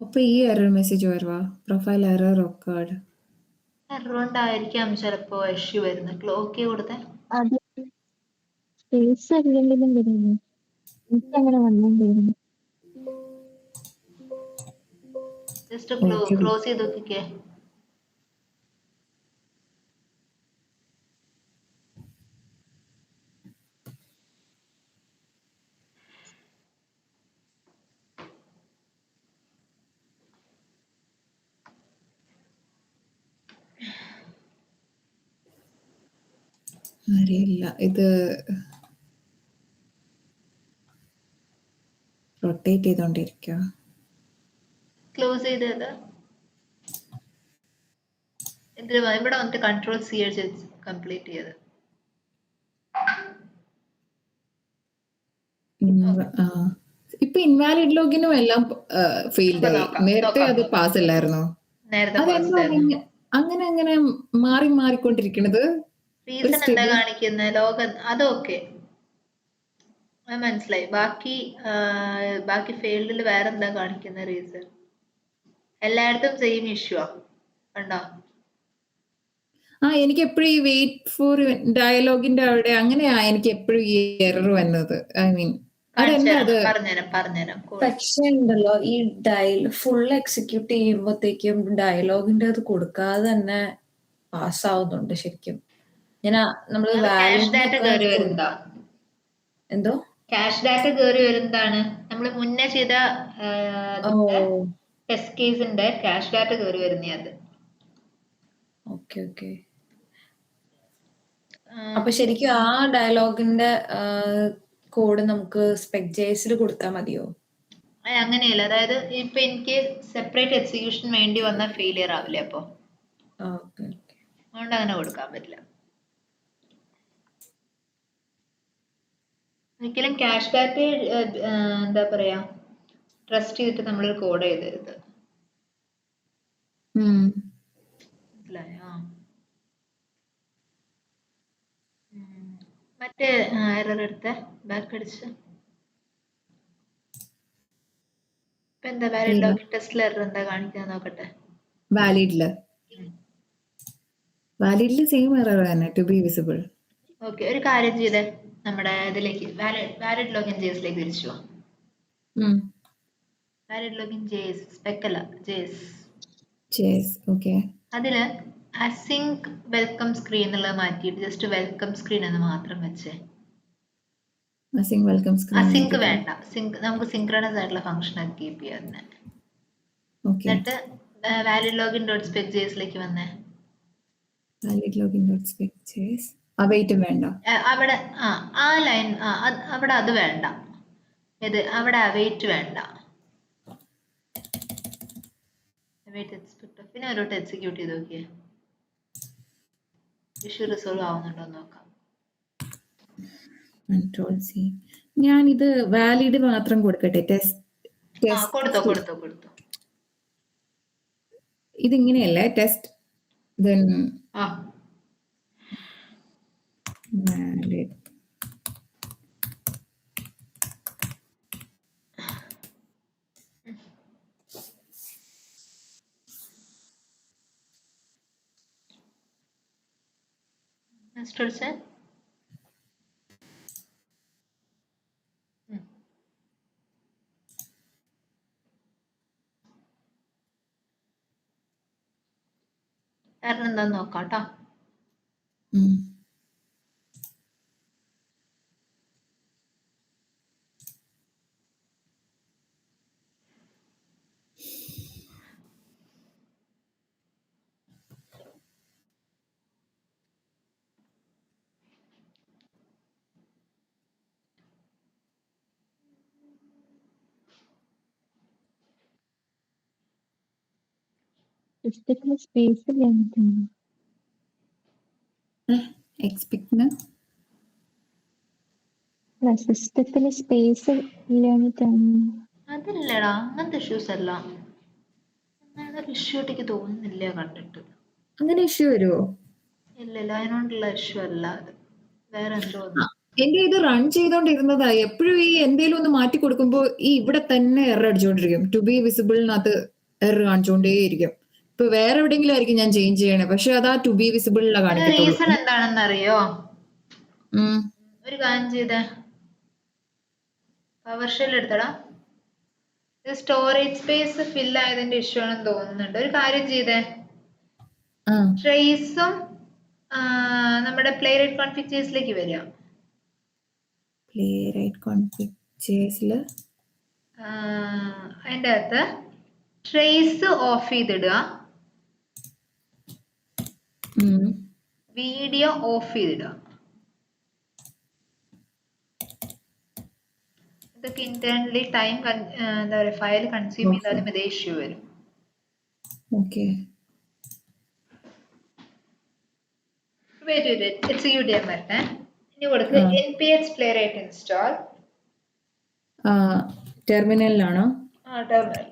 S3: അപ്പൊ ഈ എറർ മെസ്സേജ് വരുവാ, പ്രൊഫൈൽ എറർ ഒക്കേർഡ്.
S2: അതുകൊണ്ടായിരിക്കാം ചിലപ്പോ ഇഷ്യൂ വരുന്നത്. ക്ലോക്ക് കൊടുത്തേ
S1: അത് സ്പേസ് അല്ലെങ്കിലും വരുന്നു. എനിക്ക് അങ്ങനെ വന്നോണ്ടിരുന്നു.
S2: Just
S3: Okay.
S2: ക്ലോസ് ചെയ്ത് നോക്കിക്കേ.
S3: അറിയില്ല, ഇത് റൊട്ടേറ്റ് ചെയ്തോണ്ടിരിക്കുക.
S2: ക്ലോസ് ചെയ്തത് ഇതിൽ ഇവിടെ വന്നിട്ട് കൺട്രോൾ C അടിച്ച് കംപ്ലീറ്റ് ചെയ്ത്.
S3: ഇപ്പൊ ഇൻവാലിഡ് ലോഗിനും എല്ലാം ഫെയിൽഡ് ആയി.
S2: നോക്കാം,
S3: നേരത്തെ
S2: നോക്കാം.
S3: അത് പാസ് അല്ലായിരുന്നോ?
S2: നേരത്തെ
S3: അതെന്താ അങ്ങനെ അങ്ങനെ മാറിക്കൊണ്ടിരിക്കണത്?
S2: റീസൺ എന്താ കാണിക്കുന്നത്? ലോകം അതൊക്കെ മനസ്സിലായി. ബാക്കി ഫീൽഡിൽ വേറെ എന്താ കാണിക്കുന്ന റീസൺ? എല്ലായിടത്തും സെയിം ഇഷ്യൂ ഉണ്ടോ?
S3: എനിക്ക് എപ്പോഴും ഈ വെയിറ്റ് ഫോർ ഡയലോഗിന്റെ അവിടെ അങ്ങനെയാ എനിക്ക് എപ്പോഴും ഈ എറർ വന്നത്. ഐ മീൻ
S2: പറഞ്ഞുതരാം.
S4: പക്ഷെ ഉണ്ടല്ലോ, ഈ ഫുൾ എക്സിക്യൂട്ട് ചെയ്യുമ്പോഴത്തേക്കും ഡയലോഗിന്റെ അത് കൊടുക്കാതെ തന്നെ പാസ്സാവുന്നുണ്ട് ശരിക്കും. നമ്മള് എന്തോ
S2: ക്യാഷ് ഡാറ്റ കയറി വരുന്നതാണ് നമ്മൾ മുന്നേ ചെയ്ത ടെസ്റ്റ് കേസിന്റെ ക്യാഷ് ഡാറ്റ കയറി വരുന്നത്.
S4: ഓക്കെ. അപ്പൊ ശരിക്കും ആ ഡയലോഗിന്റെ കോഡ് നമുക്ക് സ്പെക്ജേസിൽ കൊടുത്താൽ മതിയോ?
S2: അങ്ങനെയല്ല, അതായത് ഇപ്പൊ എനിക്ക് സെപ്പറേറ്റ് എക്സിക്യൂഷൻ വേണ്ടി വന്ന ഫെയിലിയർ ആവില്ലേ? അപ്പൊ അതുകൊണ്ട് അങ്ങനെ കൊടുക്കാൻ പറ്റില്ല. ഒരിക്കലും ക്യാഷ് ഡാറ്റ എന്താ പറയാ ട്രസ്റ്റ് ചെയ്തിട്ട് നമ്മളൊരു കോഡ് എഴുതരുത്. മനസ്സിലായോ? മറ്റേ എറർ എടുത്ത ബാക്ക് അടിച്ച് ഇപ്പൊ എന്താ വാലിഡ് ലോഗിൻ ടെസ്റ്റിൽ എറർ എന്താ കാണിക്കുന്നത് നോക്കട്ടെ.
S3: വാലിഡില് സെയിം എറർ തന്നെ, ടു ബി വിസിബിൾ.
S2: ഓക്കെ, ഒരു കാര്യം ചെയ്തേ, നമ്മുടെ ഇതിലേക്ക് വാലിഡ് ലോഗിൻ ജേസിലേക്ക് തിരിച്ചു പോവാം. വാലിഡ് ലോഗിൻ ജേസ് സ്പെക് അല്ല, ജേസ്.
S3: ഓക്കെ.
S2: അതില് അസിങ്ക് വെൽക്കം സ്ക്രീൻ എന്നുള്ളത് മാറ്റിയിട്ട് ജസ്റ്റ് വെൽക്കം സ്ക്രീൻ എന്ന് മാത്രം വെച്ചേ. അസിങ്ക് വേണ്ട, നമുക്ക് സിങ്ക്രണസ് ആയിട്ടുള്ള ഫംഗ്ഷൻ അത് കീപ്പ് ചെയ്യാം. എന്നിട്ട് വാലിഡ് ലോഗിൻ ഡോട്ട് സ്പെക് ജേസിലേക്ക് വന്നേ.
S3: വേണ്ട
S2: അവിടെ ആ ലൈൻ അവിടെ അത് വേണ്ട. അവിടെ അവൈറ്റ് വേണ്ട. പിന്നെ ഒരു എക്സിക്യൂട്ട് ചെയ്ത് നോക്കിയേ, ഇഷ്യൂ റിസോൾവ് ആവുന്നുണ്ടോ നോക്കാം.
S3: Control C. ഞാൻ ഇത് വാലിഡ് മാത്രം കൊടുക്കട്ടെ.
S2: കൊടുത്തു.
S3: ഇതിങ്ങനെയല്ലേ ടെസ്റ്റ് വാലിഡ്.
S2: കാരണം എന്താന്ന് നോക്കാം കേട്ടോ.
S1: സിസ്റ്റത്തില് സ്പേസ് ഇല്ലാഞ്ഞിട്ടാണ്. സിസ്റ്റത്തില് സ്പേസ് ഇല്ലാഞ്ഞിട്ടാണ്.
S2: അതല്ലടാ, അങ്ങനത്തെ ഇഷ്യൂസ് അല്ല. അങ്ങനെ ഇഷ്യൂ ആയിട്ട് തോന്നുന്നില്ല കണ്ടിട്ട്.
S3: അങ്ങനെ ഇഷ്യൂ വരുമോ?
S2: ഇല്ല അതിനോണ്ടുള്ള ഇഷ്യൂ അല്ല അത്, വേറെ എന്തോ ഒന്ന്.
S3: എന്റെ ഇത് റൺ ചെയ്തോണ്ടിരുന്നതാ. എപ്പോഴും ഈ എന്തെങ്കിലും ഒന്ന് മാറ്റി കൊടുക്കുമ്പോ ഈ ഇവിടെ തന്നെ എറർ അടിച്ചോണ്ടിരിക്കും. ടു ബി വിസിബിളിനകത്ത് എറർ കാണിച്ചോണ്ടേയിരിക്കും. ഇപ്പൊ വേറെ എവിടെയെങ്കിലും ആയിരിക്കും ഞാൻ ചേഞ്ച് ചെയ്യണേ, പക്ഷെ അതാ ടു ബി വിസിബിളിലാ കാണിക്കത്തുള്ളൂ.
S2: റീസൺ എന്താണെന്ന് അറിയോ? ഒരു കാര്യം ചെയ്തേ, പവർ ഷെൽ എടുത്തടാ. ഇത് സ്റ്റോറേജ് സ്പേസ് ഫിൽ ആയതിന്റെ ഇഷ്യൂ ആണെന്ന് തോന്നുന്നുണ്ട്. ഒരു കാര്യം ചെയ്തേ, ട്രേസും നമ്മുടെ പ്ലേ റൈറ്റ് കോൺഫിഗ് ചേസിലേക്ക് വരിക.
S3: പ്ലേ റൈറ്റ് കോൺഫിഗ് ചേസില്
S2: അതിൻ്റെ അകത്ത് ട്രേസ് ഓഫ് ചെയ്തിടുക, വീഡിയോ ഓഫ് ചെയ്തിടുക. ഇതൊക്കെ ഇന്റേണലി ടൈം എന്താ പറയുക, ഫയൽ കൺസ്യൂം ചെയ്താലും ഇതേ ഇഷ്യൂ വരും. എക്സിക്യൂട്ട് ചെയ്യാൻ പറ്റേ. ഇനി കൊടുക്കുക npx playwright install.
S3: ടെർമിനലിലാണോ?
S2: Terminal.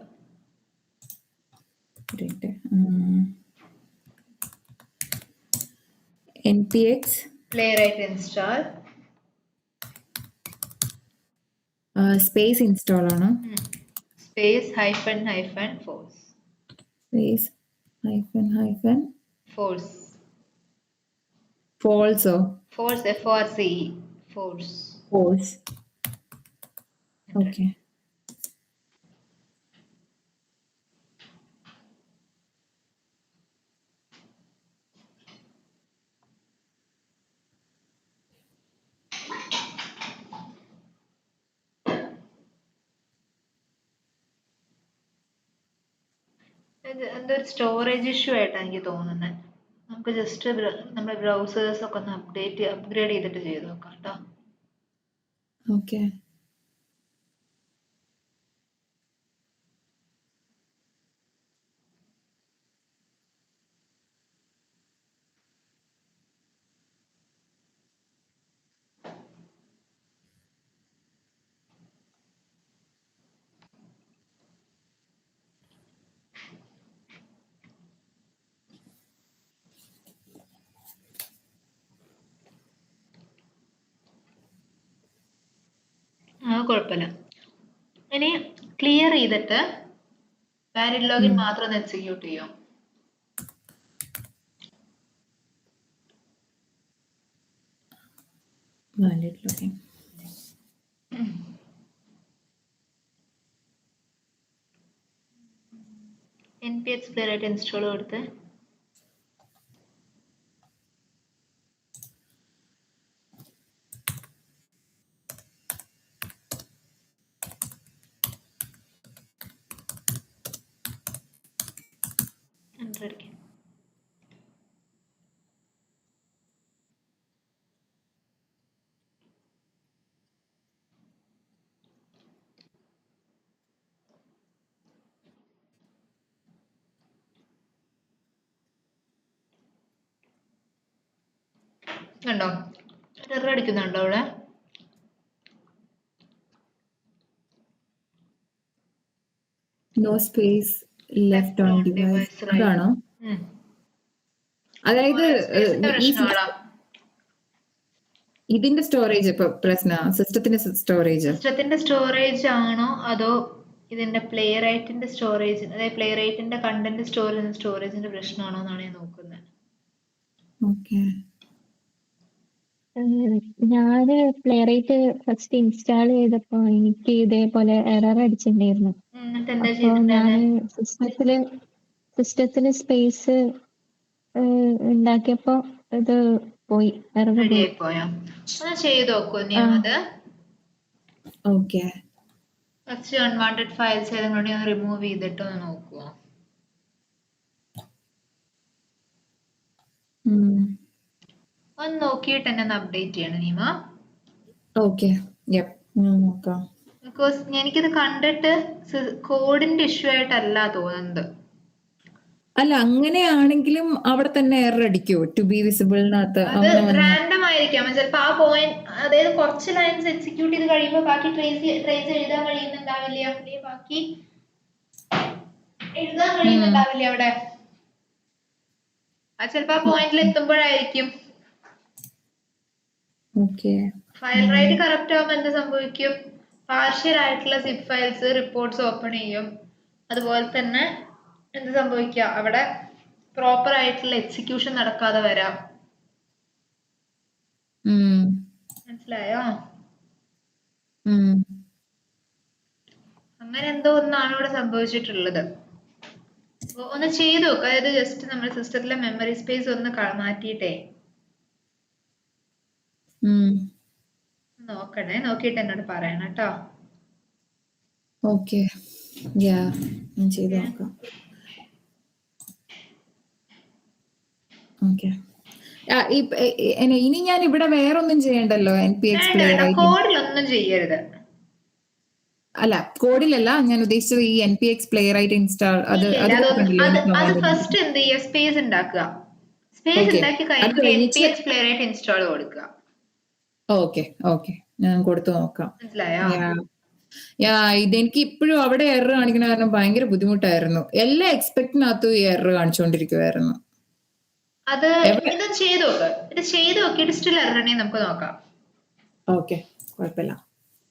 S3: npx
S2: playwright install
S3: space install ആണോ?
S2: Space force.
S3: Space
S2: force.
S3: ഫോൾസോ?
S2: force force force.
S3: Force. Okay.
S2: എന്തൊരു സ്റ്റോറേജ് ഇഷ്യൂ ആയിട്ടാണ് എനിക്ക് തോന്നുന്നത്. നമുക്ക് ജസ്റ്റ് നമ്മുടെ ബ്രൗസേഴ്സ് ഒക്കെ ഒന്ന് അപ്ഗ്രേഡ് ചെയ്തിട്ട് ചെയ്ത് നോക്കാം കേട്ടോ.
S3: ഓക്കെ.
S2: കുഴപ്പമില്ല. ഇനി ക്ലിയർ ചെയ്തിട്ട് വാലിഡ് ലോഗിൻ മാത്രം ഒന്ന് എക്സിക്യൂട്ട് ചെയ്യും.
S3: Valid login.
S2: npx playwright install കൊടുത്ത് എൻ്റർ അടിക്കാം. കണ്ടോ എറർ അടിക്കുന്നുണ്ടോ അവിടെ?
S3: No space left on device അതാണോ? അതായത് ഇതിന്റെ സ്റ്റോറേജ് ഇപ്പൊ പ്രശ്നം, സിസ്റ്റത്തിന്റെ
S2: സ്റ്റോറേജ് ആണോ അതോ ഇതിന്റെ പ്ലേ റൈറ്റിന്റെ സ്റ്റോറേജ്, അതായത് പ്ലേ റൈറ്റിന്റെ കണ്ടന്റ് സ്റ്റോർ ചെയ്യുന്ന സ്റ്റോറേജിന്റെ പ്രശ്നമാണോ എന്നാണ് ഞാൻ നോക്കുന്നത്.
S1: ഞാന് പ്ലേ റൈറ്റ് ഫസ്റ്റ് ഇൻസ്റ്റാൾ ചെയ്തപ്പോ എനിക്ക് ഇതേപോലെ എറർ അടിച്ചിട്ടുണ്ടായിരുന്നു. അപ്പൊ ഞാന് സിസ്റ്റത്തില് സ്പേസ് ഉണ്ടാക്കിയപ്പോ ഇത് പോയി, എറർ പോയി.
S2: പോയോ? ഒന്ന് ചെയ്ത് നോക്കൂ നീ അത്.
S3: ഓക്കെ.
S2: ഫസ്റ്റ് അൺവാണ്ടഡ് ഫയൽസ് ഏതെങ്കിലും ഒന്ന് റിമൂവ് ചെയ്തിട്ട് ഒന്ന് നോക്കുവോ? ഒന്ന് നോക്കിയിട്ട് എന്നെ ഒന്ന് അപ്ഡേറ്റ് ചെയ്യണം നീമ.
S3: ഓക്കെ. നോക്കാം.
S2: ബിക്കോസ് എനിക്കിത് കണ്ടിട്ട് കോഡിന്റെ ഇഷ്യൂ ആയിട്ടല്ല തോന്നുന്നത്.
S3: അല്ല, അങ്ങനെയാണെങ്കിലും അവിടെ തന്നെ എറർ അടിക്കോ? ടു ബി വിസിബിളിനകത്ത്
S2: അത് റാൻഡം ആയിരിക്കാം. ചിലപ്പോ ആ പോയിന്റ്, അതായത് കുറച്ച് ലൈൻസ് എക്സിക്യൂട്ട് ചെയ്ത് കഴിയുമ്പോൾ ബാക്കി ട്രേസ് എഴുതാൻ കഴിയുന്നുണ്ടാവില്ല, അല്ലെങ്കിൽ ബാക്കി എഴുതാൻ കഴിയുന്നുണ്ടാവില്ല അവിടെ. അത് ചിലപ്പോ ആ പോയിന്റിൽ എത്തുമ്പോഴായിരിക്കും.
S3: ഓക്കെ.
S2: ഫയൽ റൈറ്റ് കറക്റ്റ് ആവുമ്പോൾ എന്ത് സംഭവിക്കും? പാർഷ്യൽ ആയിട്ടുള്ള സിപ്പ് ഫയൽസ് റിപ്പോർട്ട്സ് ഓപ്പൺ ചെയ്യും. അതുപോലെ തന്നെ എന്ത് സംഭവിക്കുക, അവിടെ പ്രോപ്പർ ആയിട്ടുള്ള എക്സിക്യൂഷൻ നടക്കാതെ വരാം. മനസ്സിലായോ? അങ്ങനെ എന്തോ ഒന്നാണ് ഇവിടെ സംഭവിച്ചിട്ടുള്ളത്. ഒന്ന് ചെയ്തു നോക്കുക. അതായത് ജസ്റ്റ് നമ്മുടെ സിസ്റ്റത്തിലെ മെമ്മറി സ്പേസ് ഒന്ന് മാറ്റിയിട്ടേ നോക്കണേ. നോക്കിയിട്ട് എന്നോട് പറയണം കേട്ടോ.
S3: ഓക്കെ, ഞാൻ ചെയ്ത് നോക്കാം. ഓക്കെ. ഇനി ഞാൻ ഇവിടെ വേറൊന്നും ചെയ്യണ്ടല്ലോ? NPX
S2: കോഡിലൊന്നും ചെയ്യരുത്.
S3: അല്ല, കോഡിലല്ല ഞാൻ ഉദ്ദേശിച്ചത്. ഈ NPX പ്ലേറൈറ്റ് ഇൻസ്റ്റാൾ അത്
S2: ഫസ്റ്റ് എന്ത് ചെയ്യുക? സ്പേസ് ഉണ്ടാക്കുക. സ്പേസ് ഉണ്ടാക്കി കഴിഞ്ഞിട്ട് NPX പ്ലേറൈറ്റ് ഇൻസ്റ്റാൾ കൊടുക്കുക.
S3: ഓക്കെ ഓക്കെ, ഞാൻ കൊടുത്തു നോക്കാം.
S2: മനസ്സിലായോ?
S3: ഇതെനിക്ക് ഇപ്പോഴും അവിടെ എറർ കാണിക്കണ കാരണം ഭയങ്കര ബുദ്ധിമുട്ടായിരുന്നു. എല്ലാ എക്സ്പെക്ടിനകത്തും ഈ എറർ കാണിച്ചുകൊണ്ടിരിക്കുവായിരുന്നു.
S2: അത് ഇത് ചെയ്ത് നോക്ക്. ഇത് ചെയ്ത് നോക്കിയിട്ട് സ്റ്റിൽ എറർ ഉണ്ടെങ്കിൽ നമുക്ക് നോക്കാം.
S3: ഓക്കെ, കുഴപ്പമില്ല.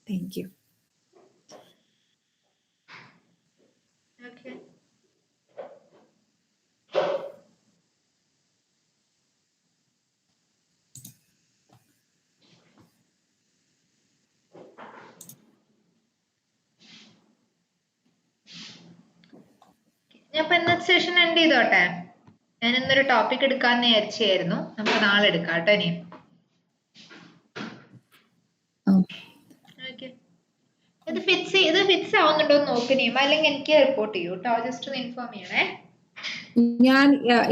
S3: Thank you.
S2: ഞാൻ ഇപ്പൊ ഇന്നത്തെ സെഷൻ എൻഡ് ചെയ്തോട്ടെ. ഞാൻ ഇന്നൊരു ടോപ്പിക് എടുക്കാന്ന് വിചാരിച്ചായിരുന്നു. നമുക്ക് നാളെ എടുക്കാം കേട്ടോ. ഇനി ഇത് ഫിക്സ് ആവുന്നുണ്ടോ എന്ന് നോക്കണേയും, അല്ലെങ്കിൽ എനിക്ക് റിപ്പോർട്ട് ചെയ്യൂ കേട്ടോ. ജസ്റ്റ് ഒന്ന് ഇൻഫോം ചെയ്യണേ.
S3: ഞാൻ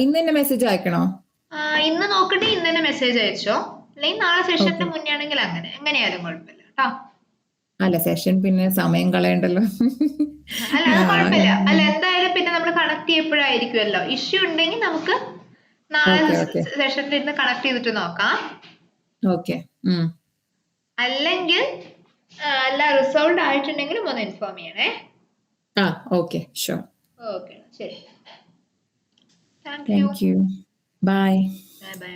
S3: ഇന്ന് തന്നെ മെസ്സേജ് അയക്കണോ?
S2: ഇന്ന് നോക്കട്ടെ, ഇന്ന് തന്നെ മെസ്സേജ് അയച്ചോ. അല്ലെങ്കിൽ നാളെ സെഷന്റെ മുന്നേ ആണെങ്കിൽ അങ്ങനെ എങ്ങനെയായാലും കുഴപ്പമില്ല കേട്ടോ.
S3: അല്ല, സെഷൻ പിന്നെ സമയം കളയണ്ടല്ലോ.
S2: അല്ല, അത് കുഴപ്പമില്ല. അല്ല, എന്തായാലും പിന്നെ നമ്മൾ കണക്ട് ചെയ്യപ്പോഴായിരിക്കുമല്ലോ. ഇഷ്യൂ ഉണ്ടെങ്കിൽ നമുക്ക് നാളെ സെഷനിൽ ഇരുന്ന് കണക്ട് ചെയ്തിട്ട് നോക്കാം.
S3: ഓക്കെ.
S2: അല്ലെങ്കിൽ എല്ലാം റിസോൾവ് ആയിട്ടുണ്ടെങ്കിലും ഒന്ന് ഇൻഫോം ചെയ്യണേ.
S3: Okay, sure.
S2: ഓക്കെ, ശരി.
S3: Thank you. ബൈ.
S2: ബൈ.